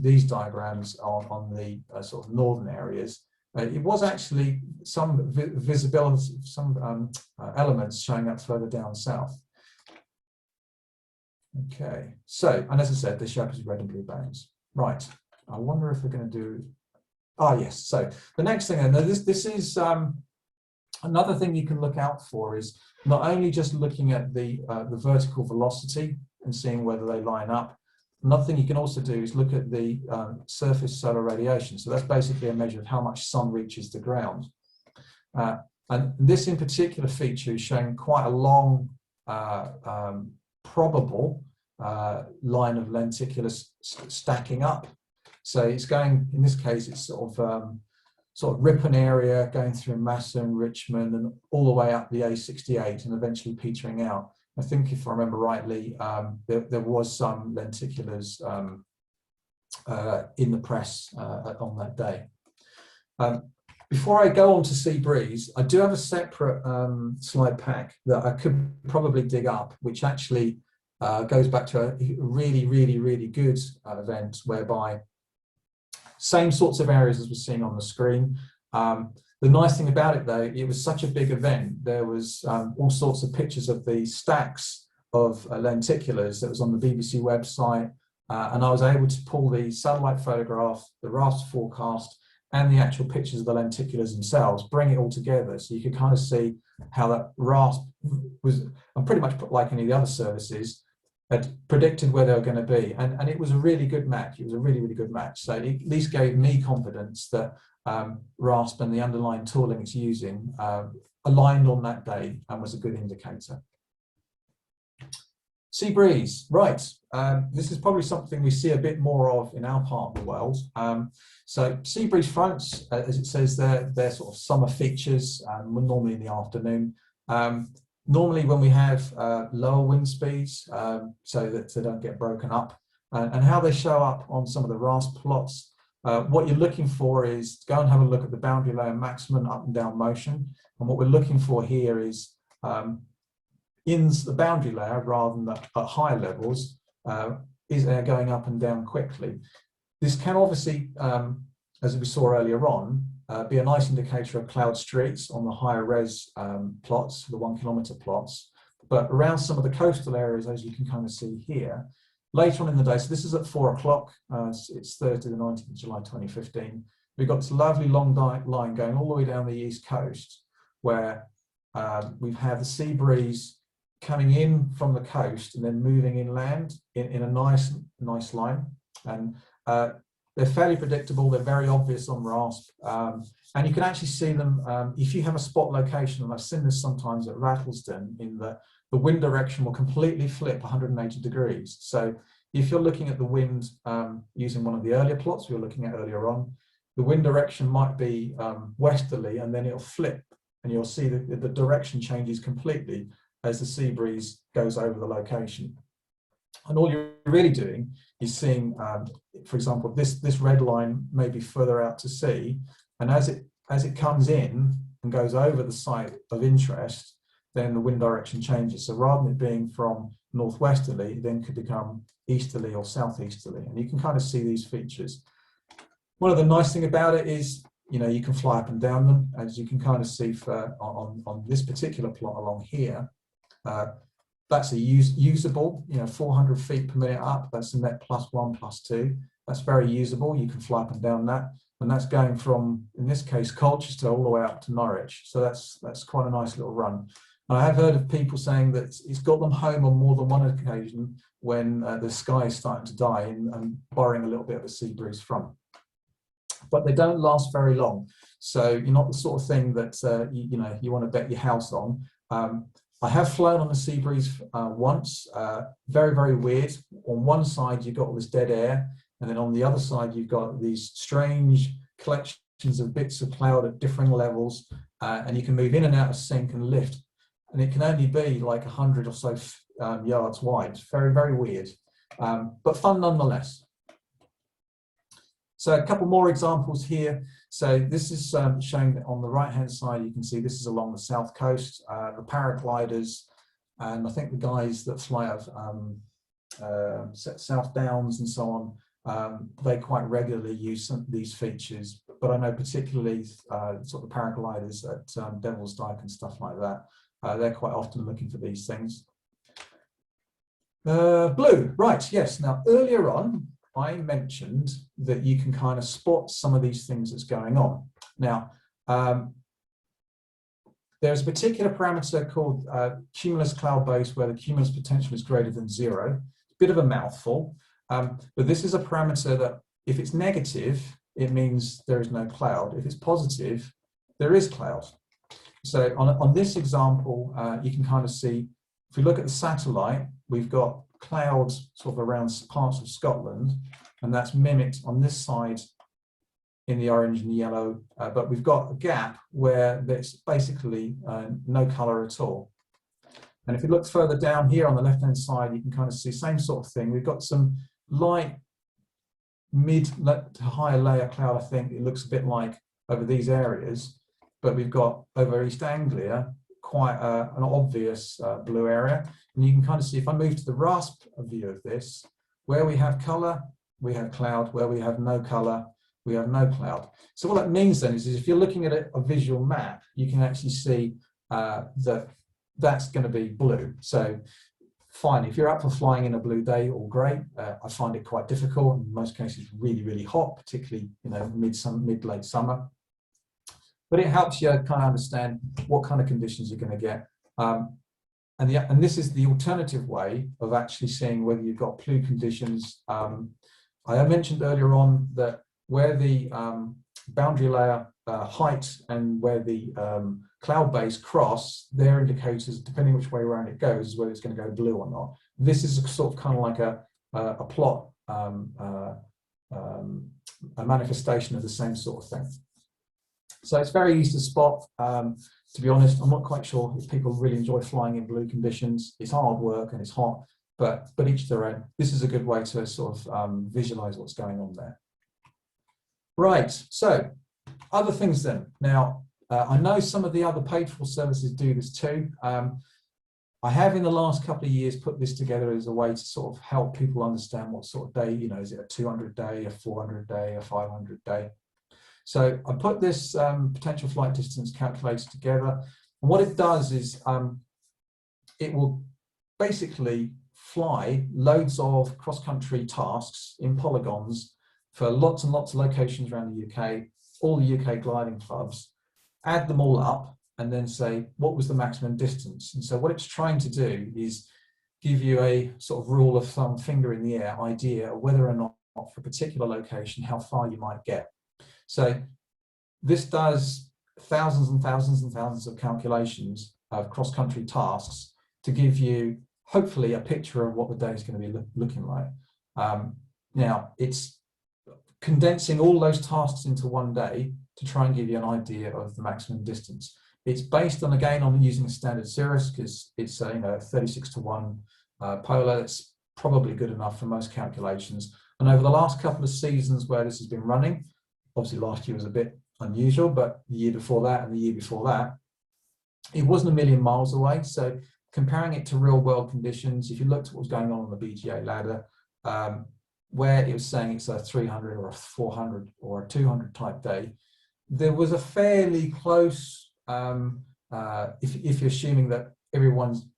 these diagrams on the sort of northern areas, it was actually some visibility, some elements showing up further down south. Okay, so, and as I said, the shape is red and blue bands. Right, I wonder if we're going to do, yes, so the next thing, and this is another thing you can look out for is not only just looking at the vertical velocity and seeing whether they line up. Another thing you can also do is look at the surface solar radiation. So that's basically a measure of how much sun reaches the ground. And this in particular feature is showing quite a long probable line of lenticulars stacking up. So it's going, in this case, it's sort of Ripon area, going through Massa and Richmond and all the way up the A68 and eventually petering out. I think if I remember rightly, there was some lenticulars in the press on that day. Before I go on to sea breeze, I do have a separate slide pack that I could probably dig up, which actually goes back to a really good event whereby same sorts of areas as we're seeing on the screen. The nice thing about it, though, it was such a big event. There was all sorts of pictures of the stacks of lenticulars that was on the BBC website, and I was able to pull the satellite photograph, the RASP forecast, and the actual pictures of the lenticulars themselves, bring it all together, so you could kind of see how that RASP was, and pretty much like any of the other services, had predicted where they were going to be, and it was a really good match. It was a really good match. So it at least gave me confidence that RASP and the underlying tooling it's using aligned on that day and was a good indicator. Sea breeze, right. This is probably something we see a bit more of in our part of the world. So sea breeze fronts, as it says there, they're sort of summer features, normally in the afternoon. Normally when we have lower wind speeds, so that they don't get broken up, and how they show up on some of the RASP plots, what you're looking for is go and have a look at the boundary layer maximum up and down motion. And what we're looking for here is in the boundary layer rather than at higher levels, is air going up and down quickly. This can obviously, as we saw earlier on, be a nice indicator of cloud streets on the higher res plots, the 1 kilometre plots. But around some of the coastal areas, as you can kind of see here, later on in the day, so this is at 4 o'clock, it's Thursday the 19th of July 2015, we've got this lovely long line going all the way down the east coast where we've had the sea breeze coming in from the coast and then moving inland in a nice line. And they're fairly predictable, they're very obvious on RASP, and you can actually see them if you have a spot location, and I've seen this sometimes at Rattlesden, in the wind direction will completely flip 180 degrees. So if you're looking at the wind using one of the earlier plots we were looking at earlier on, the wind direction might be westerly, and then it'll flip, and you'll see that the direction changes completely as the sea breeze goes over the location. And all you're really doing is seeing, for example, this red line may be further out to sea, and as it comes in and goes over the site of interest, then the wind direction changes. So rather than it being from northwesterly, it then could become easterly or southeasterly, and you can kind of see these features. One of the nice thing about it is, you know, you can fly up and down them, as you can kind of see on this particular plot along here. That's a usable, you know, 400 feet per minute up. That's a net +1, +2. That's very usable. You can fly up and down that, and that's going from, in this case, Colchester all the way up to Norwich. So that's quite a nice little run. And I have heard of people saying that it's got them home on more than one occasion when the sky is starting to die and borrowing a little bit of a sea breeze front. But they don't last very long. So you're not the sort of thing that you want to bet your house on. I have flown on the sea breeze once, very, very weird. On one side, you've got all this dead air, and then on the other side, you've got these strange collections of bits of cloud at differing levels, and you can move in and out of sync and lift. And it can only be like 100 or so yards wide. It's very, very weird, but fun nonetheless. So a couple more examples here. So this is showing that on the right-hand side, you can see this is along the south coast, the paragliders, and I think the guys that fly out South Downs and so on, they quite regularly use these features. But I know particularly sort of the paragliders at Devil's Dyke and stuff like that, they're quite often looking for these things. Blue, right, yes. Now, earlier on, I mentioned that you can kind of spot some of these things that's going on. Now, there's a particular parameter called cumulus cloud base where the cumulus potential is greater than 0. Bit of a mouthful, but this is a parameter that if it's negative, it means there is no cloud. If it's positive, there is cloud. So on this example, you can kind of see, if we look at the satellite, we've got clouds sort of around parts of Scotland, and that's mimicked on this side in the orange and the yellow, but we've got a gap where there's basically no color at all. And if you look further down here on the left-hand side, you can kind of see same sort of thing. We've got some light mid to higher layer cloud, I think it looks a bit like over these areas, but we've got over East Anglia quite an obvious blue area. And you can kind of see, if I move to the RASP view of this, where we have color, we have cloud. Where we have no color, we have no cloud. So what that means then is if you're looking at a visual map, you can actually see that that's going to be blue. So fine, if you're up for flying in a blue day, all great. I find it quite difficult. In most cases, really, really hot, particularly mid-late summer. But it helps you kind of understand what kind of conditions you're going to get. And this is the alternative way of actually seeing whether you've got blue conditions. I mentioned earlier on that where the boundary layer height and where the cloud base cross, their indicators, depending which way around it goes, whether it's going to go blue or not. This is a sort of kind of like a plot, a manifestation of the same sort of thing. So it's very easy to spot. To be honest, I'm not quite sure if people really enjoy flying in blue conditions. It's hard work and it's hot, but each their own. This is a good way to sort of visualize what's going on there. Right, so other things then. Now, I know some of the other paid-for services do this too. I have in the last couple of years put this together as a way to sort of help people understand what sort of day, you know, is it a 200 day, a 400 day, a 500 day? So I put this potential flight distance calculator together. And what it does is it will basically fly loads of cross-country tasks in polygons for lots and lots of locations around the UK, all the UK gliding clubs, add them all up and then say, what was the maximum distance? And so what it's trying to do is give you a sort of rule of thumb, finger in the air idea of whether or not for a particular location, how far you might get. So this does thousands and thousands and thousands of calculations of cross-country tasks to give you, hopefully, a picture of what the day is going to be looking like. Now, it's condensing all those tasks into one day to try and give you an idea of the maximum distance. It's based on, again, on using a standard Cirrus because it's a 36-to-1 polar. It's probably good enough for most calculations. And over the last couple of seasons where this has been running, obviously last year was a bit unusual, but the year before that and the year before that, it wasn't a million miles away. So comparing it to real world conditions, if you looked at what was going on the BGA ladder, where it was saying it's a 300 or a 400 or a 200 type day, there was a fairly close, if you're assuming that everyone's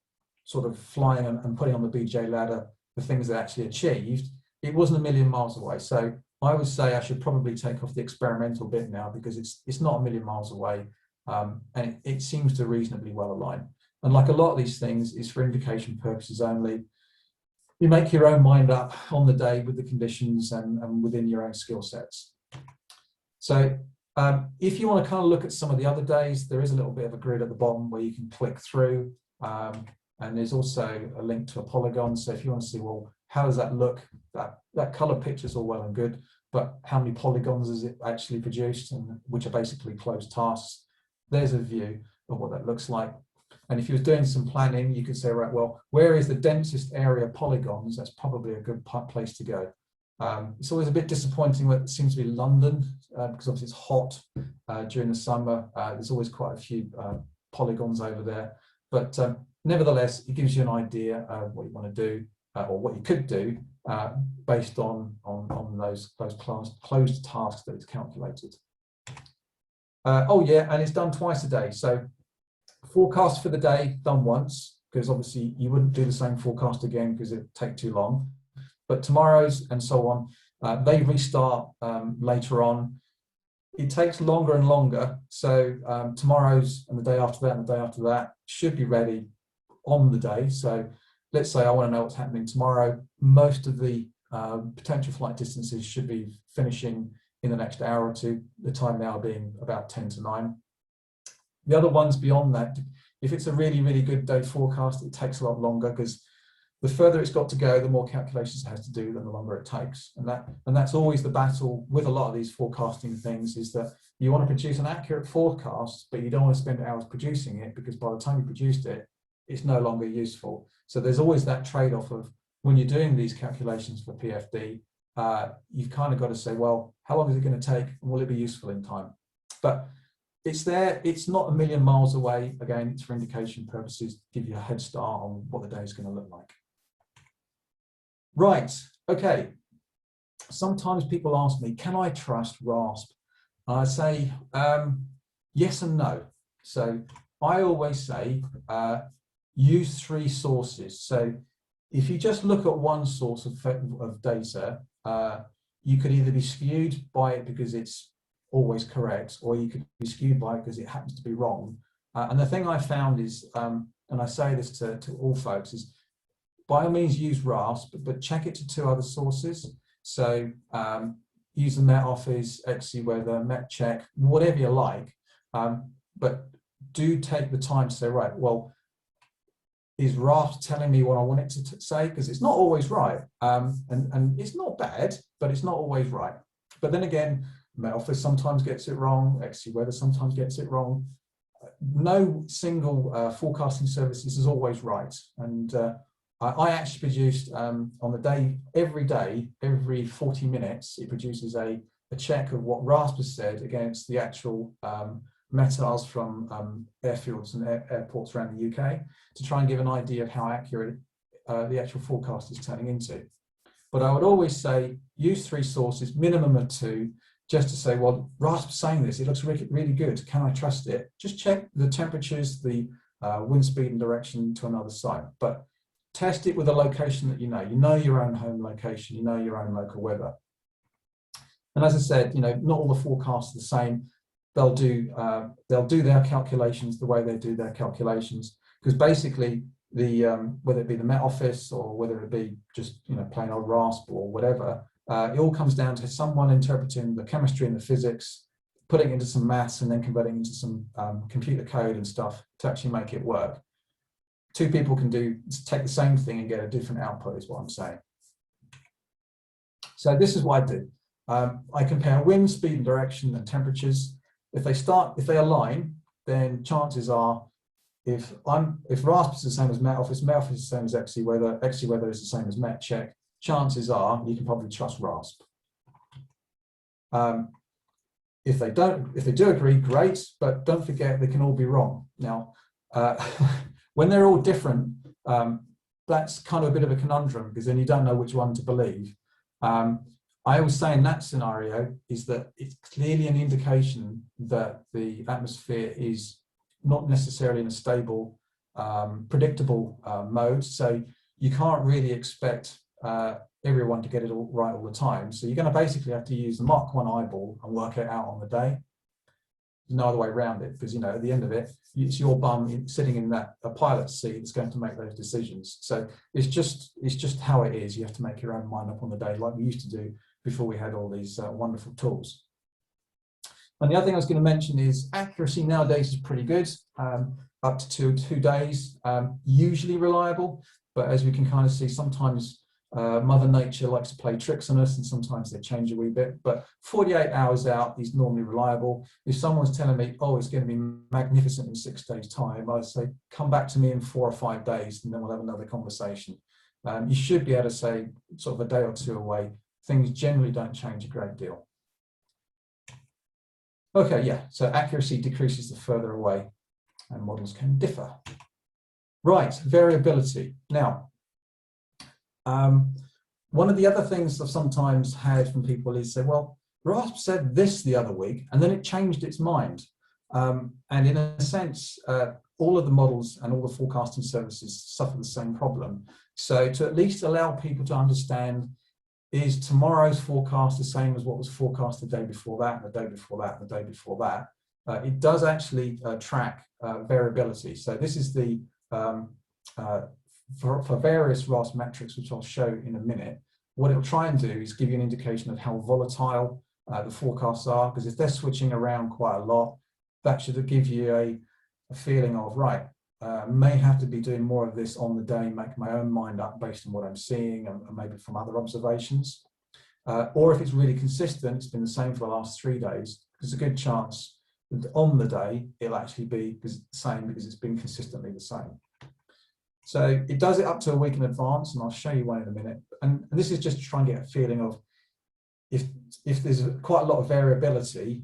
sort of flying and putting on the BGA ladder the things they actually achieved, it wasn't a million miles away. So I would say I should probably take off the experimental bit now because it's not a million miles away, and it seems to reasonably well align. And like a lot of these things, is for indication purposes only. You make your own mind up on the day with the conditions and within your own skill sets. So if you want to kind of look at some of the other days, there is a little bit of a grid at the bottom where you can click through. And there's also a link to a polygon. So if you want to see, well, how does that look? That color picture is all well and good, but how many polygons is it actually produced, and which are basically closed tasks? There's a view of what that looks like. And if you were doing some planning, you could say, right, well, where is the densest area of polygons? That's probably a good place to go. It's always a bit disappointing when it seems to be London, because obviously it's hot during the summer. There's always quite a few polygons over there. But nevertheless, it gives you an idea of what you want to do, or what you could do, based on those closed tasks that it's calculated. Oh yeah, and it's done twice a day. So forecast for the day done once, because obviously you wouldn't do the same forecast again because it would take too long. But tomorrow's and so on, they restart later on. It takes longer and longer. So tomorrow's and the day after that and the day after that should be ready on the day. So let's say I want to know what's happening tomorrow. Most of the potential flight distances should be finishing in the next hour or two, the time now being about 10 to 9. The other ones beyond that, if it's a really, really good day forecast, it takes a lot longer, because the further it's got to go, the more calculations it has to do, then the longer it takes. And that's always the battle with a lot of these forecasting things, is that you want to produce an accurate forecast, but you don't want to spend hours producing it, because by the time you produced it, it's no longer useful. So there's always that trade-off of, when you're doing these calculations for PFD, you've kind of got to say, well, how long is it going to take, and will it be useful in time? But it's there, it's not a million miles away. Again, it's for indication purposes, give you a head start on what the day is going to look like. Right, okay. Sometimes people ask me, can I trust RASP? I say, yes and no. So I always say, use 3 sources. So if you just look at one source of data, you could either be skewed by it because it's always correct, or you could be skewed by it because it happens to be wrong. And the thing I found is, and I say this to all folks, is by all means use RASP, but check it to 2 other sources. So use the Met Office, XC Weather, Met Check, whatever you like, but do take the time to say, right, well, is RASP telling me what I want it to say? Because it's not always right. And it's not bad, but it's not always right. But then again, Met Office sometimes gets it wrong, XC Weather sometimes gets it wrong. No single forecasting service is always right. And I actually produced on the day, every 40 minutes, it produces a check of what RASP has said against the actual metars from airfields and airports around the UK, to try and give an idea of how accurate the actual forecast is turning into. But I would always say, use 3 sources, minimum of 2, just to say, well, RASP's saying this, it looks really good, can I trust it? Just check the temperatures, the wind speed and direction to another site, but test it with a location that you know your own home location, you know your own local weather. And as I said, not all the forecasts are the same. They'll do their calculations the way they do their calculations, because basically whether it be the Met Office or whether it be just plain old RASP or whatever, it all comes down to someone interpreting the chemistry and the physics, putting it into some maths, and then converting it into some computer code and stuff to actually make it work. 2 people can take the same thing and get a different output, is what I'm saying. So this is what I do. I compare wind, speed and direction and temperatures. If they align, then chances are, if RASP is the same as Met Office is the same as XC Weather is the same as Met Check, chances are you can probably trust RASP. If they do agree, great, but don't forget they can all be wrong. Now, when they're all different, that's kind of a bit of a conundrum, because then you don't know which one to believe. I always say in that scenario is that it's clearly an indication that the atmosphere is not necessarily in a stable, predictable mode. So you can't really expect everyone to get it all right all the time. So you're going to basically have to use the Mach 1 eyeball and work it out on the day. There's no other way around it, because at the end of it, it's your bum sitting in a pilot's seat that's going to make those decisions. So it's just how it is. You have to make your own mind up on the day, like we used to do before we had all these wonderful tools. And the other thing I was going to mention is accuracy nowadays is pretty good. up to two days, usually reliable, but as we can kind of see, sometimes Mother Nature likes to play tricks on us, and sometimes they change a wee bit, but 48 hours out is normally reliable. If someone's telling me, oh, it's going to be magnificent in 6 days' time, I'd say, come back to me in 4 or 5 days, and then we'll have another conversation. You should be able to say, sort of a day or two away, things generally don't change a great deal. Okay, yeah, so accuracy decreases the further away, and models can differ. Right, variability. Now, one of the other things I've sometimes had from people is say, well, RASP said this the other week, and then it changed its mind. And in a sense, all of the models and all the forecasting services suffer the same problem. So to at least allow people to understand, is tomorrow's forecast the same as what was forecast the day before that, and the day before that, and the day before that? It does actually track variability. So this is the for various RASP metrics, which I'll show in a minute. What it'll try and do is give you an indication of how volatile the forecasts are, because if they're switching around quite a lot, that should give you a feeling of, right, may have to be doing more of this on the day, make my own mind up based on what I'm seeing and maybe from other observations. Or if it's really consistent, it's been the same for the last 3 days, there's a good chance that on the day, it'll actually be the same because it's been consistently the same. So it does it up to a week in advance, and I'll show you one in a minute. And this is just to try and get a feeling of if there's quite a lot of variability,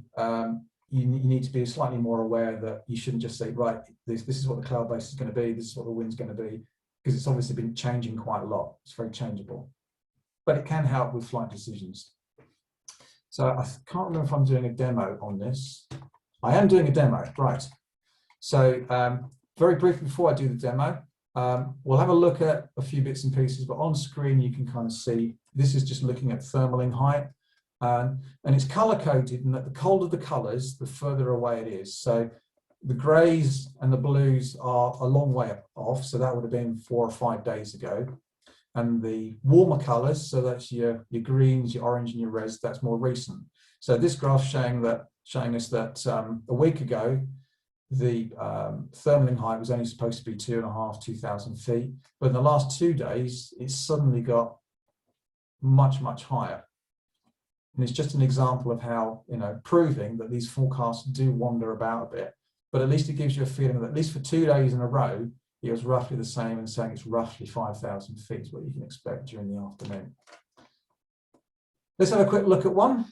you need to be slightly more aware that you shouldn't just say, right, this is what the cloud base is going to be, this is what the wind's going to be, because it's obviously been changing quite a lot. It's very changeable. But it can help with flight decisions. So I can't remember if I'm doing a demo on this. I am doing a demo, right. So very briefly before I do the demo, we'll have a look at a few bits and pieces, but on screen you can kind of see, this is just looking at thermal in height. And it's color coded, and that the colder the colors, the further away it is. So the grays and the blues are a long way off. So that would have been 4 or 5 days ago. And the warmer colors, so that's your greens, your orange and your reds, that's more recent. So this graph's showing us that a week ago, the thermal in height was only supposed to be 2,500 feet. But in the last 2 days, it's suddenly got much, much higher. And it's just an example of how, proving that these forecasts do wander about a bit, but at least it gives you a feeling that at least for 2 days in a row, it was roughly the same, and saying it's roughly 5,000 feet is what you can expect during the afternoon. Let's have a quick look at one.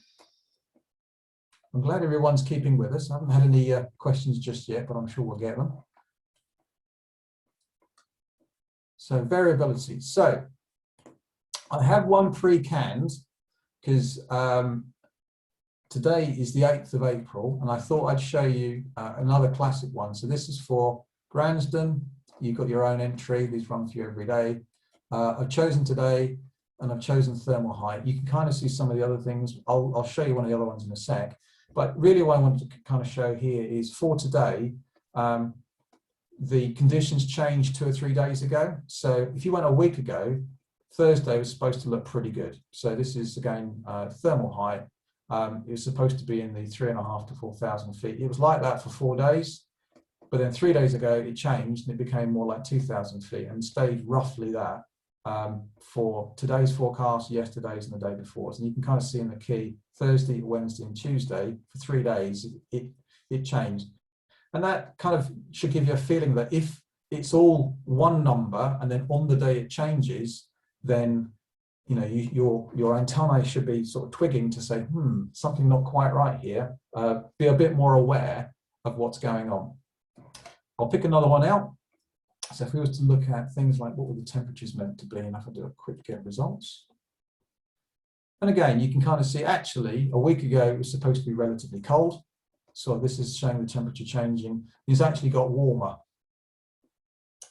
I'm glad everyone's keeping with us. I haven't had any questions just yet, but I'm sure we'll get them. So variability. So I have one pre-canned, because today is the 8th of April, and I thought I'd show you another classic one. So this is for Gransden. You've got your own entry. These run for you every day. I've chosen today, and I've chosen thermal height. You can kind of see some of the other things. I'll show you one of the other ones in a sec. But really what I wanted to kind of show here is for today, the conditions changed 2 or 3 days ago. So if you went a week ago, Thursday was supposed to look pretty good. So this is, again, thermal height. It was supposed to be in the 3,500 to 4,000 feet. It was like that for 4 days. But then 3 days ago, it changed and it became more like 2,000 feet and stayed roughly that for today's forecast, yesterday's and the day before. And you can kind of see in the key, Thursday, Wednesday and Tuesday, for 3 days, it changed. And that kind of should give you a feeling that if it's all one number and then on the day it changes, then your antennae should be sort of twigging to say, something not quite right here. Be a bit more aware of what's going on. I'll pick another one out. So if we were to look at things like what were the temperatures meant to be, and if I do a quick get results. And again, you can kind of see actually a week ago it was supposed to be relatively cold. So this is showing the temperature changing. It's actually got warmer.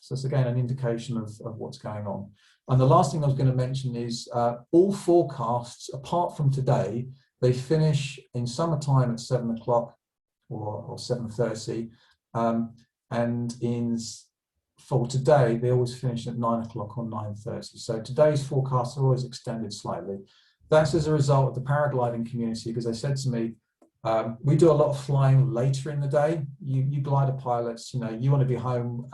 So it's again an indication of what's going on. And the last thing I was going to mention is all forecasts, apart from today, they finish in summertime at 7 o'clock or 7:30. And for today, they always finish at 9 o'clock or 9:30. So today's forecasts are always extended slightly. That's as a result of the paragliding community, because they said to me, We do a lot of flying later in the day. You glider pilots, you know, you want to be home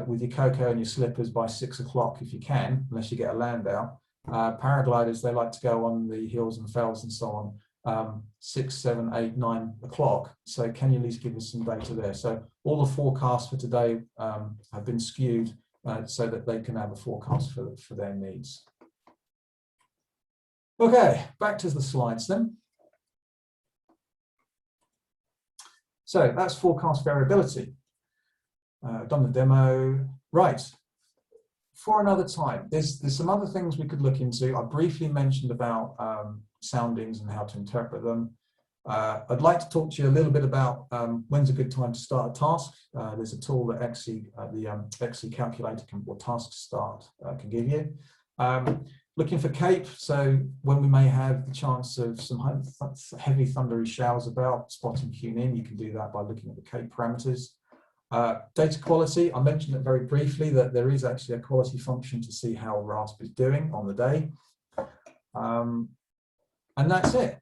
with your cocoa and your slippers by 6 o'clock if you can, unless you get a land out. Paragliders, they like to go on the hills and fells and so on, 6, 7, 8, 9 o'clock. So can you at least give us some data there? So all the forecasts for today have been skewed so that they can have a forecast for their needs. Okay, back to the slides then. So that's forecast variability. Done the demo. Right. For another time, there's some other things we could look into. I briefly mentioned about soundings and how to interpret them. I'd like to talk to you a little bit about when's a good time to start a task. There's a tool that the XE calculator or task start can give you. Looking for CAPE, so when we may have the chance of some heavy thundery showers about, spotting QNIN, you can do that by looking at the CAPE parameters. Data quality, I mentioned it very briefly that there is actually a quality function to see how RASP is doing on the day. And that's it.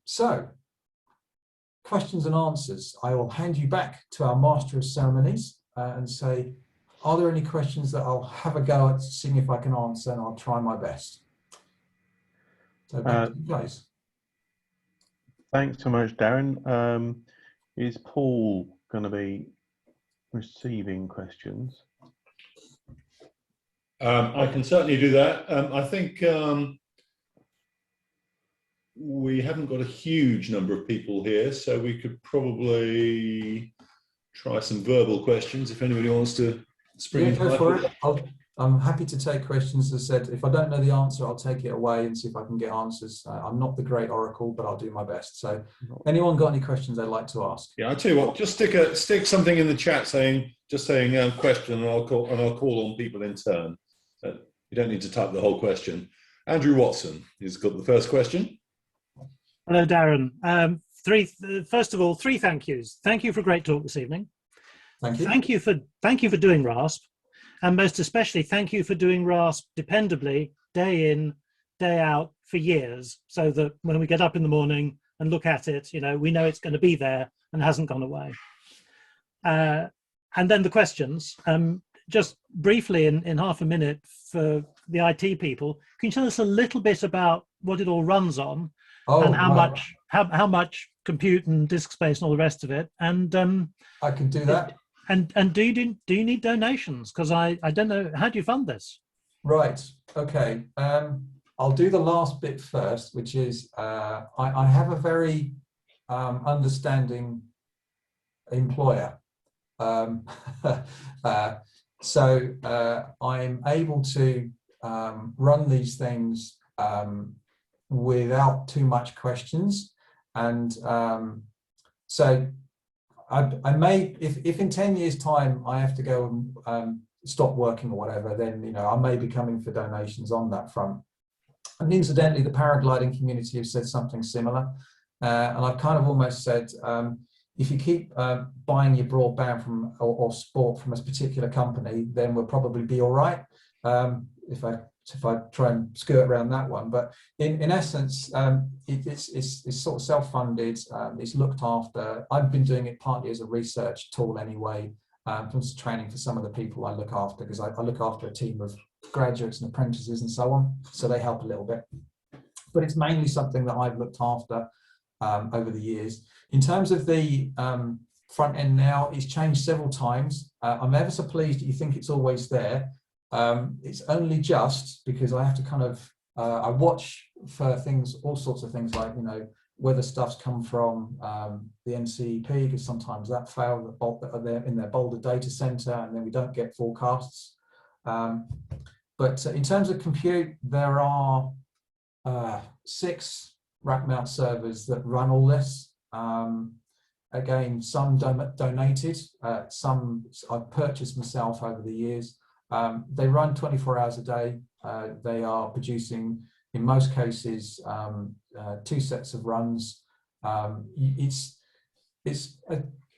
So, questions and answers. I will hand you back to our Master of Ceremonies and say, are there any questions that I'll have a go at seeing if I can answer, and I'll try my best. So back to you guys. Thanks so much, Darren. Is Paul going to be receiving questions? I can certainly do that. I think we haven't got a huge number of people here, so we could probably try some verbal questions if anybody wants to spring into go for it. I'm happy to take questions. As I said, if I don't know the answer, I'll take it away and see if I can get answers. I'm not the great oracle, but I'll do my best. So anyone got any questions they'd like to ask? Yeah, I'll tell you what, just stick something in the chat saying question, and I'll call on people in turn. You don't need to type the whole question. Andrew Watson has got the first question. Hello, Darren. First of all, three thank yous. Thank you for a great talk this evening. Thank you. Thank you for doing RASP, and most especially thank you for doing RASP dependably, day in, day out, for years, so that when we get up in the morning and look at it, you know, we know it's going to be there and hasn't gone away. And then the questions. Just briefly, in half a minute, for the IT people, can you tell us a little bit about what it all runs on, and how much compute and disk space and all the rest of it? And I can do that. And do you need donations? Because I don't know, how do you fund this? Right. Okay. I'll do the last bit first, which is I have a very understanding employer. So I'm able to run these things without too much questions. And so I may, if in 10 years' time I have to go and stop working or whatever, then, you know, I may be coming for donations on that front. And incidentally, the paragliding community have said something similar. And I've kind of almost said, if you keep buying your broadband from or sport from a particular company, then we'll probably be all right. If I try and skirt around that one, but in essence, it's sort of self-funded. It's looked after. I've been doing it partly as a research tool anyway, from training for some of the people I look after, because I look after a team of graduates and apprentices and so on, so they help a little bit. But it's mainly something that I've looked after over the years. In terms of the front end now, it's changed several times. I'm ever so pleased that you think it's always there. It's only just because I have to kind of, I watch for things, all sorts of things like, you know, whether stuff's come from the NCEP, because sometimes that failed in their Boulder data center, and then we don't get forecasts. But in terms of compute, there are 6 rack mount servers that run all this. Again, some donated, some I've purchased myself over the years. They run 24 hours a day. They are producing, in most cases, 2 sets of runs. It's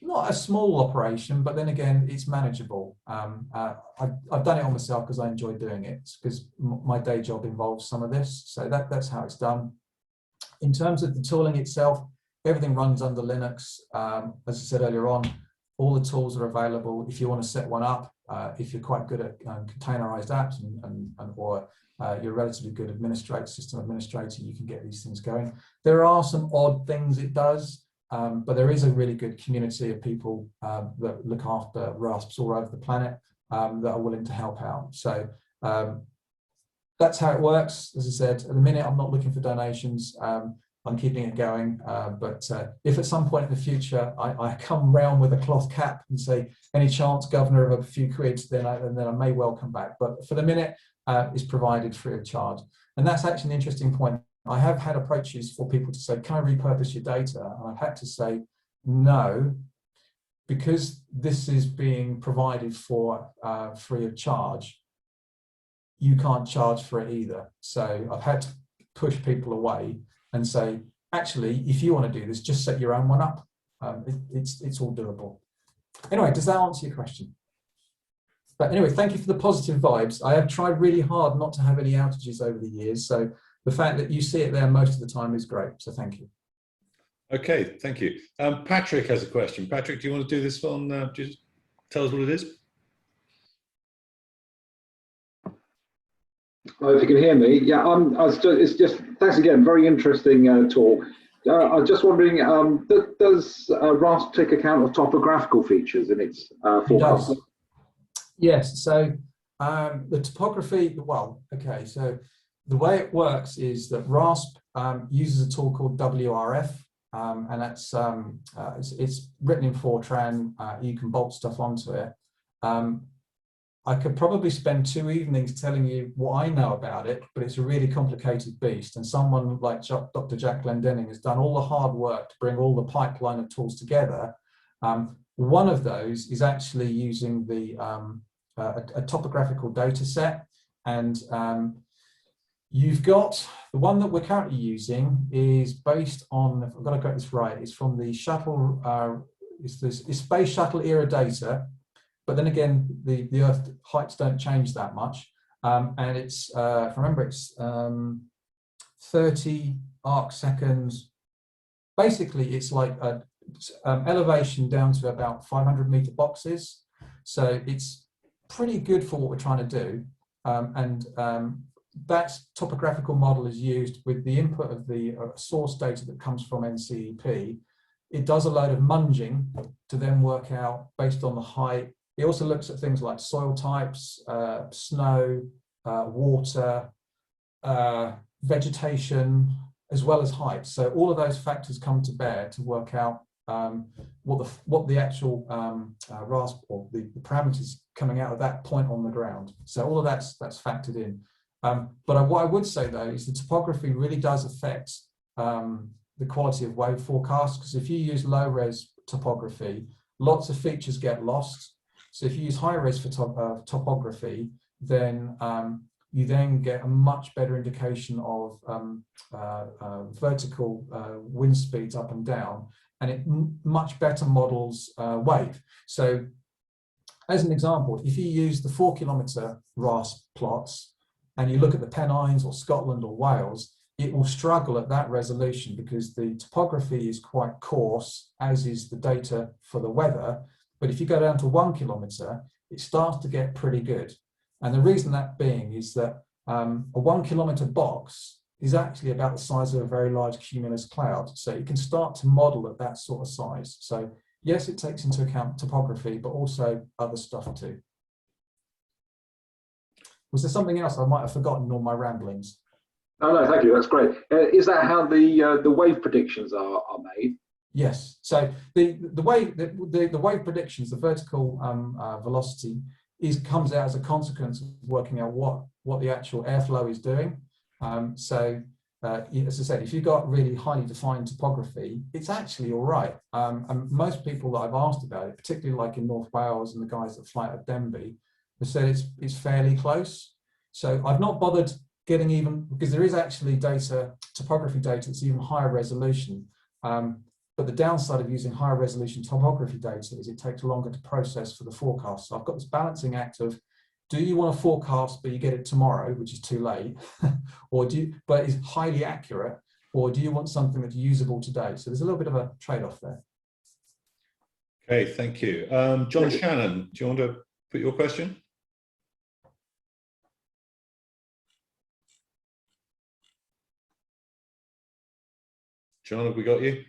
not a small operation, but then again, it's manageable. I've done it on myself because I enjoy doing it, because my day job involves some of this. So that's how it's done. In terms of the tooling itself, everything runs under Linux. As I said earlier on, all the tools are available. If you want to set one up, if you're quite good at containerized apps or you're a relatively good system administrator, you can get these things going. There are some odd things it does, but there is a really good community of people that look after RASPs all over the planet that are willing to help out. So that's how it works. As I said, at the minute, I'm not looking for donations. I'm keeping it going, but if at some point in the future I come round with a cloth cap and say, any chance, Governor, of a few quid, then I may well come back. But for the minute, it's provided free of charge. And that's actually an interesting point. I have had approaches for people to say, can I repurpose your data? And I've had to say, no, because this is being provided for free of charge, you can't charge for it either. So I've had to push people away and say, actually, if you want to do this, just set your own one up. It's all doable. Anyway, does that answer your question? But anyway, thank you for the positive vibes. I have tried really hard not to have any outages over the years. So the fact that you see it there most of the time is great. So thank you. Okay, thank you. Patrick has a question. Patrick, do you want to do this one? Just tell us what it is. If you can hear me, yeah. It's just thanks again. Very interesting talk. I was just wondering, does RASP take account of topographical features in its forecast? Yes. So the topography. Well, okay. So the way it works is that RASP uses a tool called WRF, and that's it's written in Fortran. You can bolt stuff onto it. I could probably spend 2 evenings telling you what I know about it, but it's a really complicated beast. And someone like Dr. Jack Glendenning has done all the hard work to bring all the pipeline of tools together. One of those is actually using the a topographical data set. And you've got the one that we're currently using is based on, if I've got to get this right, it's from the shuttle, it's space shuttle era data. But then again, the Earth heights don't change that much. And it's, if I remember, it's 30 arc seconds. Basically, it's like a elevation down to about 500-meter boxes. So it's pretty good for what we're trying to do. That topographical model is used with the input of the source data that comes from NCEP. It does a load of munging to then work out based on the height. It also looks at things like soil types, snow, water, vegetation, as well as height. So all of those factors come to bear to work out what the actual RASP or the parameters coming out of that point on the ground. So all of that's factored in. But what I would say though is the topography really does affect the quality of wave forecasts, because if you use low res topography, lots of features get lost. So if you use high res for topography, then you then get a much better indication of vertical wind speeds up and down, and it much better models wave. So as an example, if you use the 4-kilometer RASP plots and you look at the Pennines or Scotland or Wales, it will struggle at that resolution because the topography is quite coarse, as is the data for the weather. But if you go down to 1 kilometer, it starts to get pretty good. And the reason that being is that a 1 kilometer box is actually about the size of a very large cumulus cloud. So you can start to model at that sort of size. So yes, it takes into account topography, but also other stuff too. Was there something else I might have forgotten in all my ramblings? No, thank you. That's great. Is that how the wave predictions are made? Yes. So the wave predictions, the vertical velocity, comes out as a consequence of working out what the actual airflow is doing. As I said, if you've got really highly defined topography, it's actually all right. And most people that I've asked about it, particularly like in North Wales and the guys that fly at Denby, have said it's fairly close. So I've not bothered getting even, because there is actually topography data that's even higher resolution. But the downside of using higher resolution topography data is it takes longer to process for the forecast. So I've got this balancing act of, do you want to forecast but you get it tomorrow, which is too late, but it's highly accurate, or do you want something that's usable today? So there's a little bit of a trade-off there. Okay, thank you. John Shannon, do you want to put your question? John, have we got you?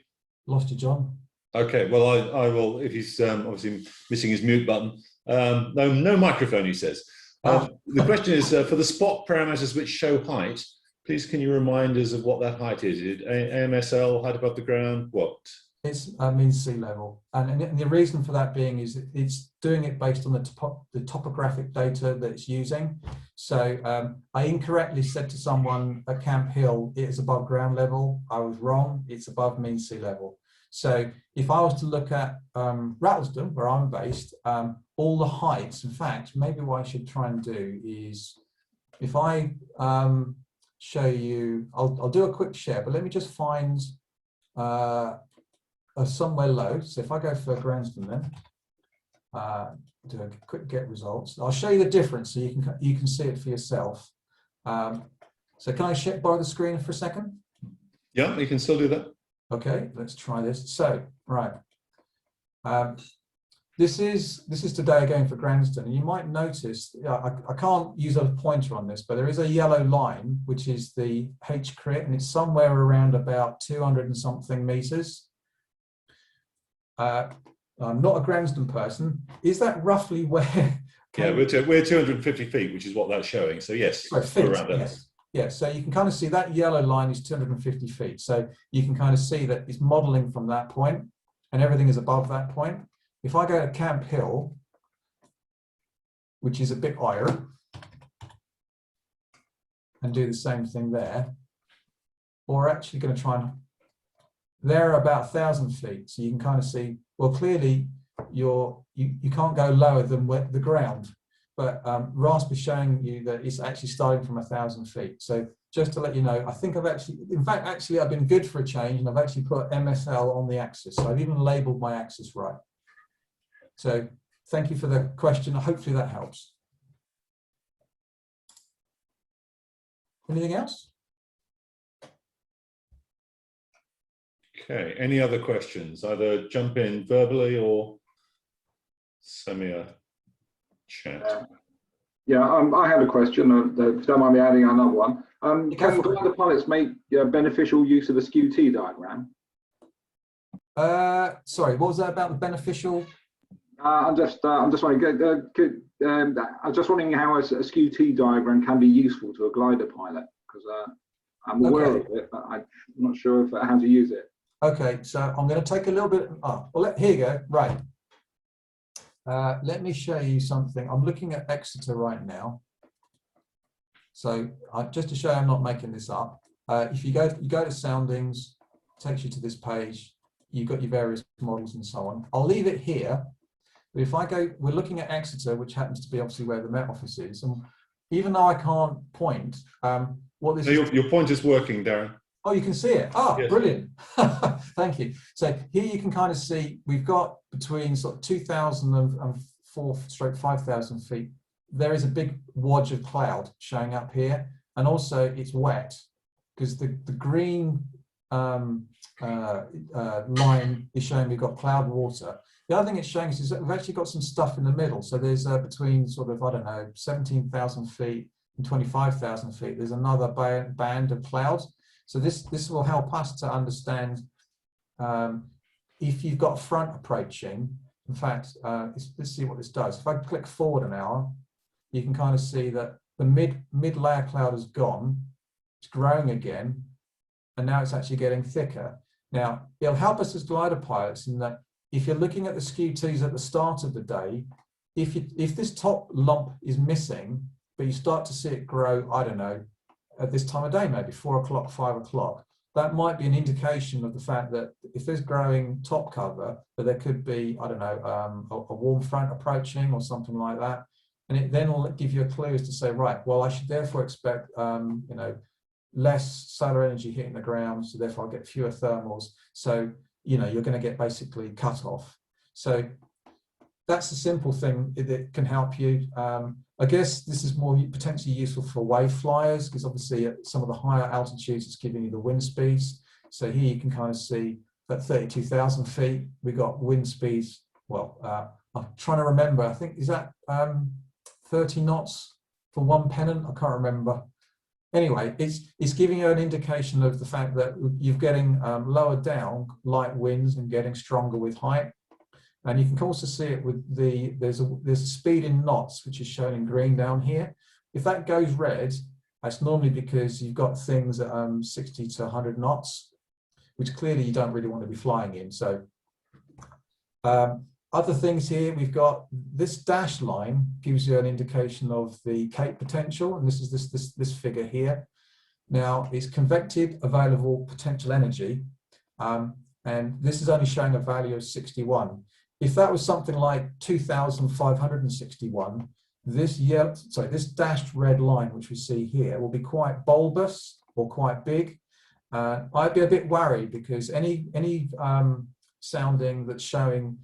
Lost you, John. Okay, well, I will, if he's obviously missing his mute button. No microphone, he says. The question is, for the spot parameters which show height, please can you remind us of what that height is? Is it AMSL, height above the ground, what? It's means sea level. And the reason for that being is it's doing it based on the topographic data that it's using. So I incorrectly said to someone at Camp Hill, it is above ground level. I was wrong, it's above mean sea level. So if I was to look at Rattlesden, where I'm based, all the heights, in fact, maybe what I should try and do is, if I show you, I'll do a quick share, but let me just find somewhere low. So if I go for Gransden then, do a quick get results. I'll show you the difference so you can see it for yourself. So can I borrow the screen for a second? Yeah, you can still do that. Okay, let's try this. So, right. This is today again for Gransden, and you might notice, I can't use a pointer on this, but there is a yellow line, which is the H crit, and it's somewhere around about 200 and something meters. I'm not a Gransden person. Is that roughly where? Yeah, we're 250 feet, which is what that's showing. So yes, feet, around that. Yes. Yeah, so you can kind of see that yellow line is 250 feet. So you can kind of see that it's modeling from that point, and everything is above that point. If I go to Camp Hill, which is a bit higher, and do the same thing there, or actually going to try and, they're about 1,000 feet. So you can kind of see, well, clearly you can't go lower than the ground. But RASP is showing you that it's actually starting from 1,000 feet. So just to let you know, I think I've actually, in fact, I've been good for a change, and I've actually put MSL on the axis. So I've even labeled my axis right. So thank you for the question. Hopefully that helps. Anything else? Okay, any other questions? Either jump in verbally or send me a chat. Yeah, I had a question. If you don't mind me adding another one. Can glider pilots make beneficial use of the SKU-T diagram? Sorry, what was that about the beneficial? I'm just wondering. I'm just wondering how a SKU-T diagram can be useful to a glider pilot, because I'm aware of it, but I'm not sure how to use it. Okay, so I'm going to take a little bit. Here you go. Right. Let me show you something. I'm looking at Exeter right now. So just to show you I'm not making this up, if you go to soundings, it takes you to this page. You've got your various models and so on. I'll leave it here. But if I go, we're looking at Exeter, which happens to be obviously where the Met Office is. And even though I can't point, what this is. Your pointer's working, Darren. Oh, you can see it. Ah, yes. Brilliant. Thank you. So here you can kind of see we've got between sort of 2,004/5,000 feet. There is a big wodge of cloud showing up here, and also it's wet because the green line is showing we've got cloud water. The other thing it's showing is that we've actually got some stuff in the middle. So there's between sort of, I don't know, 17,000 feet and 25,000 feet. There's another band of clouds. So this will help us to understand if you've got front approaching. In fact, let's see what this does. If I click forward an hour, you can kind of see that the mid layer cloud has gone. It's growing again, and now it's actually getting thicker. Now it'll help us as glider pilots in that if you're looking at the SKU-Ts at the start of the day, if this top lump is missing, but you start to see it grow, I don't know, at this time of day, maybe 4 o'clock, 5 o'clock, that might be an indication of the fact that if there's growing top cover, that there could be, I don't know, a warm front approaching or something like that. And it then will give you a clue as to say, right, well, I should therefore expect, you know, less solar energy hitting the ground, so therefore I'll get fewer thermals. So, you know, you're going to get basically cut off. So that's a simple thing that can help you. I guess this is more potentially useful for wave flyers, because obviously at some of the higher altitudes, it's giving you the wind speeds. So here you can kind of see at 32,000 feet, we got wind speeds. Well, I'm trying to remember, I think, is that 30 knots for one pennant? I can't remember. Anyway, it's giving you an indication of the fact that you're getting lower down light winds and getting stronger with height. And you can also see it with there's a speed in knots, which is shown in green down here. If that goes red, that's normally because you've got things at 60 to 100 knots, which clearly you don't really want to be flying in. So other things here, we've got this dashed line gives you an indication of the Cape potential, and this is this figure here. Now, it's convective available potential energy, and this is only showing a value of 61. If that was something like 2,561, this dashed red line, which we see here, will be quite bulbous or quite big. I'd be a bit worried, because any sounding that's showing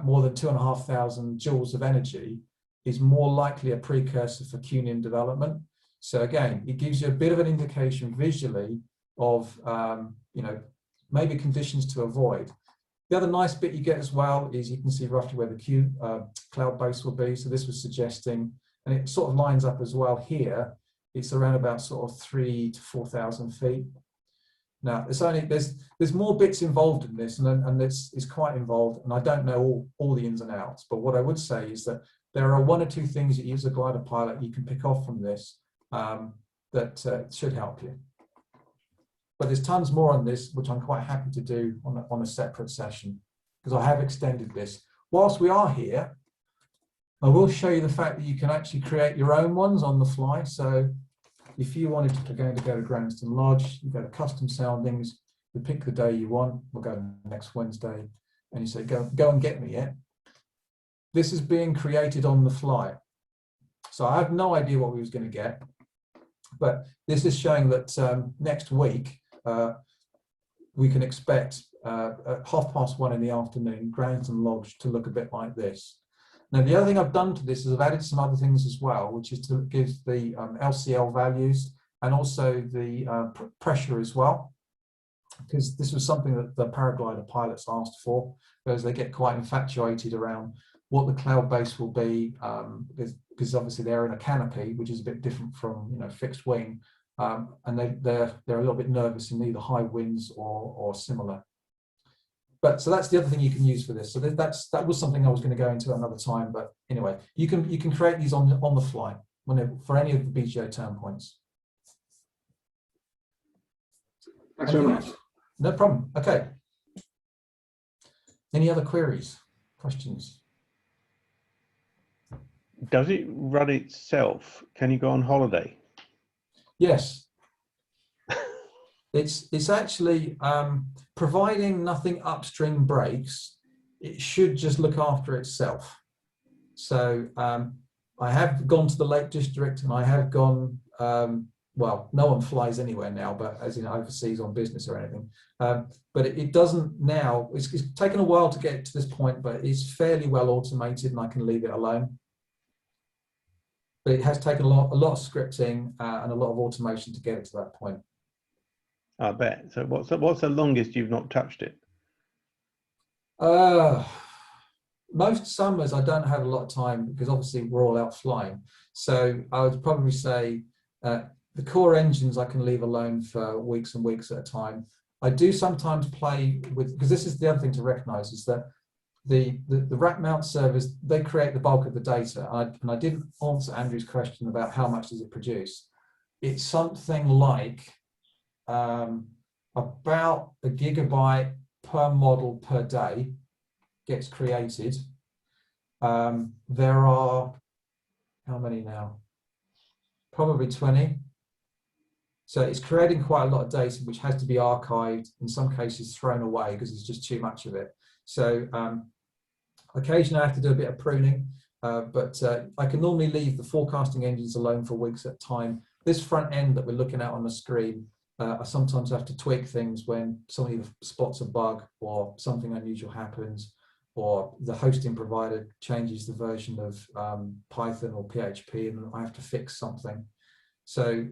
more than 2,500 joules of energy is more likely a precursor for Cunian development. So again, it gives you a bit of an indication visually of maybe conditions to avoid. The other nice bit you get as well is you can see roughly where the cloud base will be. So this was suggesting, and it sort of lines up as well here, it's around about sort of 3,000 to 4,000 feet. Now, there's more bits involved in this, and it's quite involved, and I don't know all the ins and outs, but what I would say is that there are one or two things that you as a glider pilot you can pick off from this that should help you. But there's tons more on this, which I'm quite happy to do on a separate session, because I have extended this. Whilst we are here, I will show you the fact that you can actually create your own ones on the fly. So if you wanted to go to Granston Lodge, you go to custom soundings, you pick the day you want, we'll go next Wednesday, and you say, go and get me it. This is being created on the fly. So I have no idea what we was going to get, but this is showing that next week, we can expect at 1:30 in the afternoon, Granston Lodge to look a bit like this. Now, the other thing I've done to this is I've added some other things as well, which is to give the LCL values and also the pressure as well, because this was something that the paraglider pilots asked for, because they get quite infatuated around what the cloud base will be, because obviously they're in a canopy, which is a bit different from fixed wing, and they're a little bit nervous in either high winds or similar. But so that's the other thing you can use for this. So that was something I was going to go into another time. But anyway, you can create these on the fly for any of the BGA term points. Thanks very much. No problem. Okay. Any other queries, questions? Does it run itself? Can you go on holiday? Yes. It's actually, providing nothing upstream breaks, it should just look after itself. So I have gone to the Lake District, and I have gone, well, no one flies anywhere now, but as in overseas on business or anything. But it doesn't now, it's taken a while to get to this point, but it's fairly well automated, and I can leave it alone. But it has taken a lot of scripting and a lot of automation to get it to that point. I bet. So what's the longest you've not touched it? Most summers I don't have a lot of time, because obviously we're all out flying. So I would probably say the core engines I can leave alone for weeks and weeks at a time. I do sometimes play with, because this is the other thing to recognize, is that the rack mount servers, they create the bulk of the data. And I did answer Andrew's question about how much does it produce. It's something like about 1 gigabyte per model per day gets created. There are, how many now? Probably 20. So it's creating quite a lot of data, which has to be archived, in some cases thrown away because there's just too much of it. So occasionally I have to do a bit of pruning, but I can normally leave the forecasting engines alone for weeks at a time. This front end that we're looking at on the screen, I sometimes have to tweak things when somebody spots a bug or something unusual happens. or the hosting provider changes the version of Python or PHP, and I have to fix something. So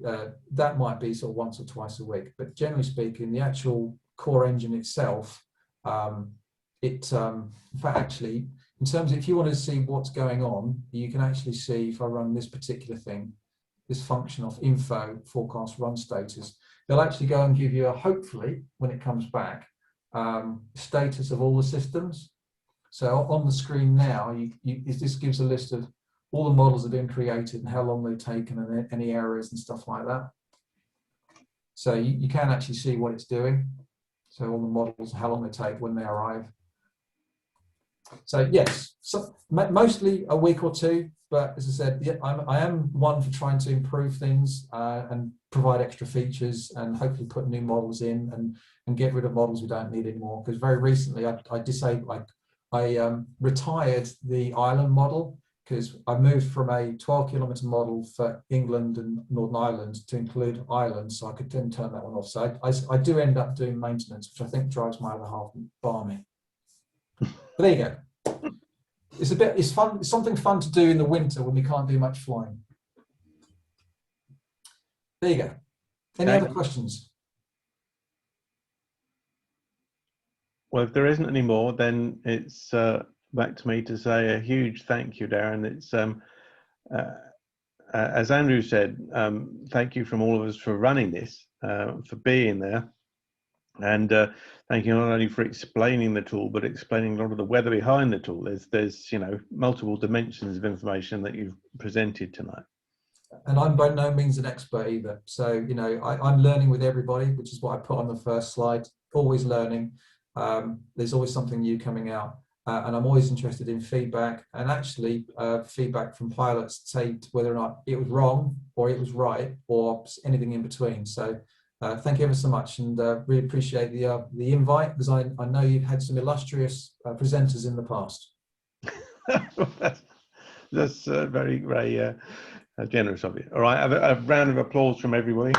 that might be sort of once or twice a week. But generally speaking, the actual core engine itself, in fact, actually, in terms of if you want to see what's going on, you can actually see, if I run this particular thing, this function of info forecast run status, they'll actually go and give you a, hopefully, when it comes back, status of all the systems. So on the screen now, this gives a list of all the models that have been created and how long they've taken and any errors and stuff like that. So you can actually see what it's doing. So all the models, how long they take, when they arrive. So yes, mostly a week or two, but as I said, yeah, I am one for trying to improve things and provide extra features and hopefully put new models in and get rid of models we don't need anymore. Because very recently I retired the island model because I moved from a 12-kilometer model for England and Northern Ireland to include Ireland, so I could then turn that one off. So I do end up doing maintenance, which I think drives my other half balmy. But there you go. It's fun. It's something fun to do in the winter when we can't do much flying. There you go. Any other questions? Well, if there isn't any more, then it's back to me to say a huge thank you, Darren. It's as Andrew said, thank you from all of us for running this, for being there, and thank you not only for explaining the tool, but explaining a lot of the weather behind the tool. There's multiple dimensions of information that you've presented tonight. And I'm by no means an expert either. So, I'm learning with everybody, which is what I put on the first slide, always learning. There's always something new coming out. And I'm always interested in feedback, and actually feedback from pilots to say whether or not it was wrong or it was right or anything in between. So thank you ever so much, and really appreciate the invite, because I know you've had some illustrious presenters in the past. That's very, very generous of you. All right, have a round of applause from everybody.